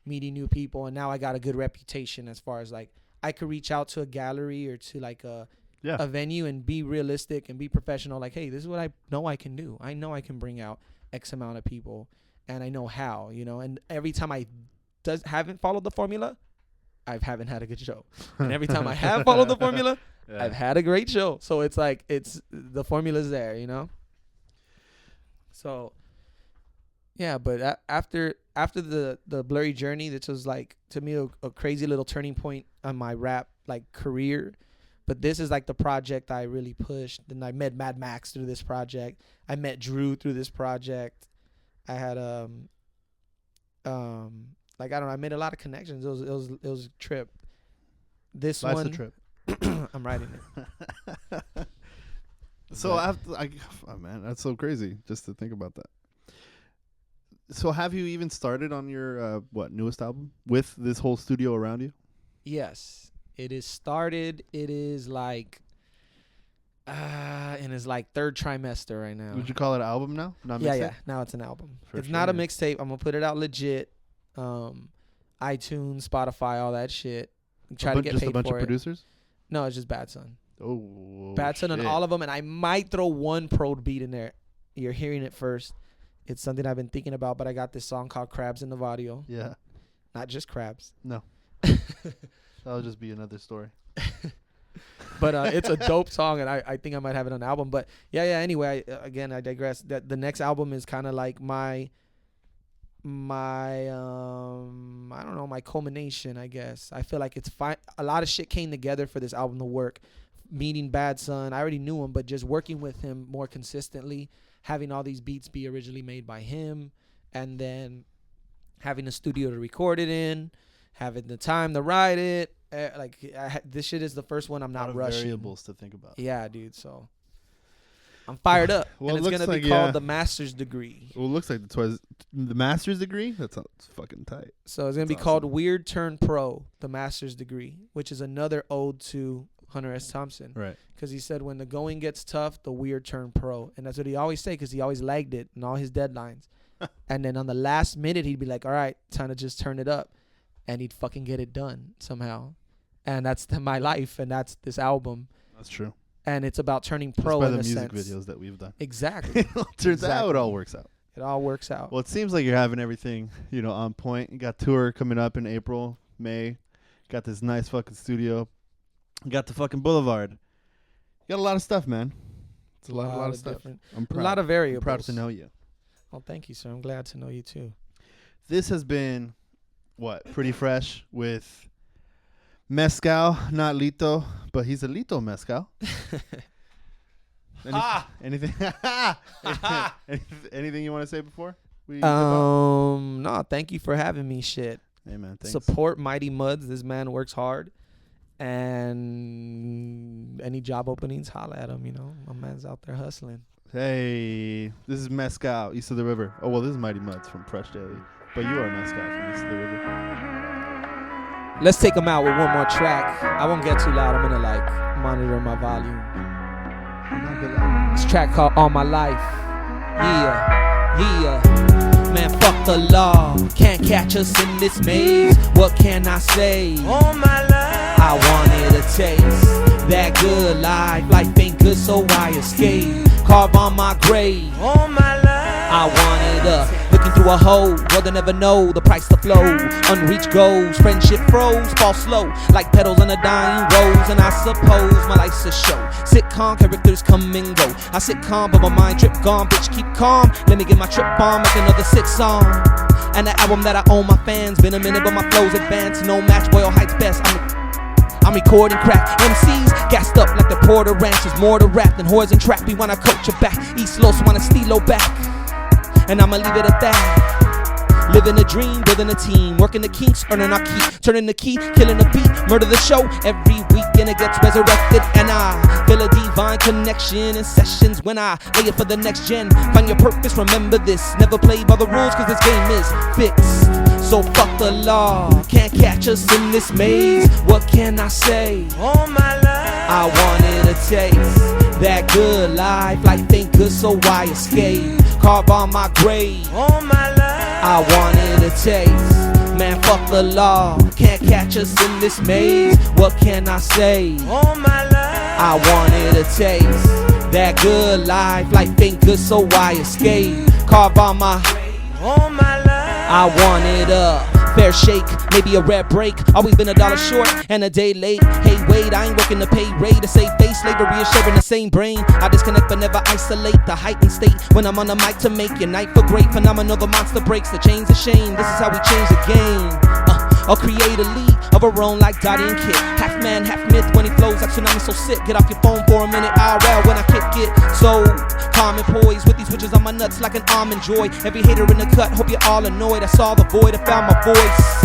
[SPEAKER 2] meeting new people. And now I got a good reputation as far as like I could reach out to a gallery or to like a venue and be realistic and be professional. Like, hey, this is what I know I can do. I know I can bring out X amount of people, and I know how, you know. And every time I haven't followed the formula, I haven't had a good show. And every time I have followed the formula, I've had a great show. So it's like the formula's there, you know. So Yeah, but after the Blurry Journey, this was like to me a crazy little turning point on my rap like career. But this is like the project I really pushed. Then I met Mad Max through this project. I met Drew through this project. I had like I don't know. I made a lot of connections. It was a trip. This
[SPEAKER 1] Life's
[SPEAKER 2] one,
[SPEAKER 1] a trip.
[SPEAKER 2] I'm writing it.
[SPEAKER 1] So oh man, that's so crazy just to think about that. So have you even started on your newest album with this whole studio around you?
[SPEAKER 2] Yes, it is started. It is like in its like third trimester right now.
[SPEAKER 1] Would you call it an album now? Not
[SPEAKER 2] Yeah,
[SPEAKER 1] mixtape?
[SPEAKER 2] yeah. Now it's an album.
[SPEAKER 1] For
[SPEAKER 2] It's
[SPEAKER 1] sure.
[SPEAKER 2] not a mixtape. I'm gonna put it out legit. iTunes, Spotify, all that shit. Try to get
[SPEAKER 1] just
[SPEAKER 2] paid
[SPEAKER 1] a bunch
[SPEAKER 2] for
[SPEAKER 1] of
[SPEAKER 2] it.
[SPEAKER 1] producers?
[SPEAKER 2] No, it's just Bad Son.
[SPEAKER 1] Oh,
[SPEAKER 2] Bad Son on
[SPEAKER 1] shit.
[SPEAKER 2] all of them, and I might throw one pro beat in there. You're hearing it first. It's something I've been thinking about, but I got this song called Crabs in the Vadio.
[SPEAKER 1] Yeah.
[SPEAKER 2] Not just crabs.
[SPEAKER 1] No. That'll just be another story.
[SPEAKER 2] But it's a dope song, and I think I might have it on the album. But yeah. Anyway, I digress. That the next album is kind of like my I don't know, my culmination, I guess. I feel like it's fine. A lot of shit came together for this album to work. Meeting Bad Son, I already knew him, but just working with him more consistently, having all these beats be originally made by him, and then having a studio to record it in, having the time to write it. This shit is the first one I'm
[SPEAKER 1] A lot
[SPEAKER 2] not
[SPEAKER 1] of
[SPEAKER 2] rushing.
[SPEAKER 1] variables to think about.
[SPEAKER 2] Yeah, dude. So I'm fired up,
[SPEAKER 1] Well,
[SPEAKER 2] and
[SPEAKER 1] it
[SPEAKER 2] it's
[SPEAKER 1] looks
[SPEAKER 2] gonna be
[SPEAKER 1] like,
[SPEAKER 2] called
[SPEAKER 1] yeah.
[SPEAKER 2] the Master's Degree.
[SPEAKER 1] Well, it looks like the master's degree. That sounds fucking tight.
[SPEAKER 2] So it's gonna be
[SPEAKER 1] That's
[SPEAKER 2] called
[SPEAKER 1] awesome.
[SPEAKER 2] Weird Turn Pro, the Master's Degree, which is another ode to Hunter S. Thompson,
[SPEAKER 1] Right.
[SPEAKER 2] because he said when the going gets tough, the weird turn pro, and that's what he always say, because he always lagged it in all his deadlines. And then on the last minute, he'd be like, "All right, time to just turn it up," and he'd fucking get it done somehow. And that's my life, and that's this album,
[SPEAKER 1] That's true.
[SPEAKER 2] and it's about turning
[SPEAKER 1] Just
[SPEAKER 2] pro
[SPEAKER 1] by
[SPEAKER 2] in
[SPEAKER 1] the
[SPEAKER 2] a
[SPEAKER 1] music
[SPEAKER 2] sense.
[SPEAKER 1] videos that we've done.
[SPEAKER 2] Exactly.
[SPEAKER 1] Turns out it
[SPEAKER 2] Exactly.
[SPEAKER 1] all works out.
[SPEAKER 2] It all works out.
[SPEAKER 1] Well, it seems like you're having everything, on point. You got tour coming up in April, May. Got this nice fucking studio. You got the fucking Boulevard. You got a lot of stuff, man. It's a lot of stuff.
[SPEAKER 2] different-
[SPEAKER 1] I'm
[SPEAKER 2] a
[SPEAKER 1] proud.
[SPEAKER 2] lot of
[SPEAKER 1] I'm
[SPEAKER 2] variables.
[SPEAKER 1] proud to know you.
[SPEAKER 2] Well, thank you, sir. I'm glad to know you too.
[SPEAKER 1] This has been, pretty fresh with Mescal, not Lito, but he's a Lito Mescal. Anything? Anything you want to say before we? dip out?
[SPEAKER 2] No, thank you for having me. Shit.
[SPEAKER 1] Hey man, thanks.
[SPEAKER 2] Support Mighty Muds. This man works hard. And any job openings, holla at him. My man's out there hustling.
[SPEAKER 1] Hey, this is Mescal, East of the River. Oh, well, this is Mighty Muds from Fresh Daily. But you are Mescal from East of the River.
[SPEAKER 2] Let's take him out with one more track. I won't get too loud. I'm gonna monitor my volume. This track called All My Life. Yeah. Man, fuck the law. Can't catch us in this maze. What can I say? All my life. I wanted a taste. That good life. Life ain't good, so I escape. Carve on my grave. All my life. I wanted looking through a hole. World I never know the price to flow. Unreached goals. Friendship froze. Fall slow. Like petals on a dying rose. And I suppose my life's a show. Sitcom characters come and go. I sit calm, but my mind trip gone. Bitch, keep calm. Let me get my trip on. Make another 6 song. And the album that I owe my fans. Been a minute, but my flow's advanced. No match, Boyle Heights best. I'm recording crack. MCs gassed up like the Porter Ranch. There's more to rap than whores and trap. We wanna coach your back. East Los wanna steal back. And I'ma leave it at that. Living a dream, building a team, working the kinks, earning our keep, turning the key, killing the beat, murder the show. Every weekend it gets resurrected, and I feel a divine connection in sessions when I lay it for the next gen. Find your purpose, remember this. Never play by the rules, cause this game is fixed. So fuck the law, can't catch us in this maze. What can I say? All my life, I wanted a taste. That good life, life ain't good, so I escape. Carve on my grave. All my life, I wanted a taste. Man, fuck the law, can't catch us in this maze. What can I say? All my life, I wanted a taste. That good life, life ain't good, so I escape. Carve on my grave. All my life, I wanted
[SPEAKER 3] fair shake, maybe a rare break. Always been $1 short and a day late. Hey, wait, I ain't working to pay rate to save face. Slavery is sharing the same brain. I disconnect but never isolate the heightened state when I'm on the mic to make your night for great. Phenomenal, the monster breaks, the chains of shame. This is how we change the game. I'll create a league of our own like Dottie and Kit. Half man, half myth when he flows like tsunami so sick. Get off your phone for a minute, IRL when I kick it. So calm and poised with these switches on my nuts like an almond joy. Every hater in the cut, hope you're all annoyed. I saw the void, I found my voice.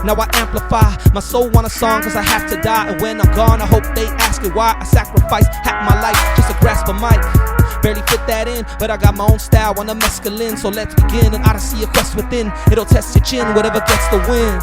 [SPEAKER 3] Now I amplify, my soul want a song cause I have to die. And when I'm gone I hope they ask it why I sacrifice half my life just to grasp a mic. Barely fit that in, but I got my own style on the mescaline. So let's begin, an odyssey of quest within. It'll test your chin, whatever gets the win.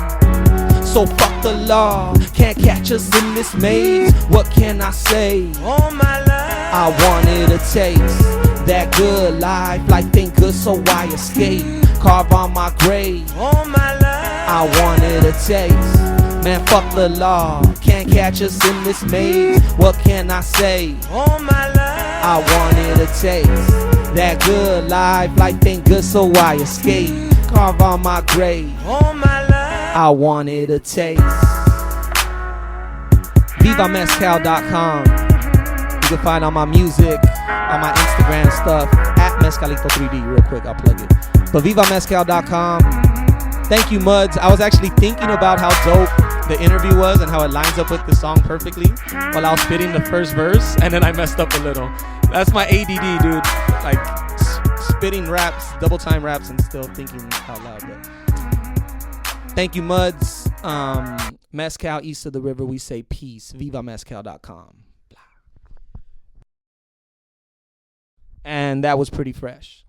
[SPEAKER 3] So fuck the law, can't catch us in this maze. What can I say?
[SPEAKER 4] All my life
[SPEAKER 3] I wanted a taste that good life, life ain't good so I escape. Carve on my grave,
[SPEAKER 4] all my life
[SPEAKER 3] I wanted a taste. Man, fuck the law, can't catch us in this maze. What can I say?
[SPEAKER 4] all my life
[SPEAKER 3] I wanted a taste that good life, life ain't good so I escape. Carve on my grave,
[SPEAKER 4] all my life
[SPEAKER 3] I wanted a taste. VivaMescal.com. You can find all my music, all my Instagram stuff at Mescalito 3D. Real quick, I'll plug it. But VivaMescal.com. Thank you, Muds. I was actually thinking about how dope the interview was and how it lines up with the song perfectly while I was spitting the first verse, and then I messed up a little. That's my ADD, dude. Like spitting raps, double time raps, and still thinking out loud. But thank you, Muds. Mescal, east of the river, we say peace. VivaMescal.com. And that was pretty fresh.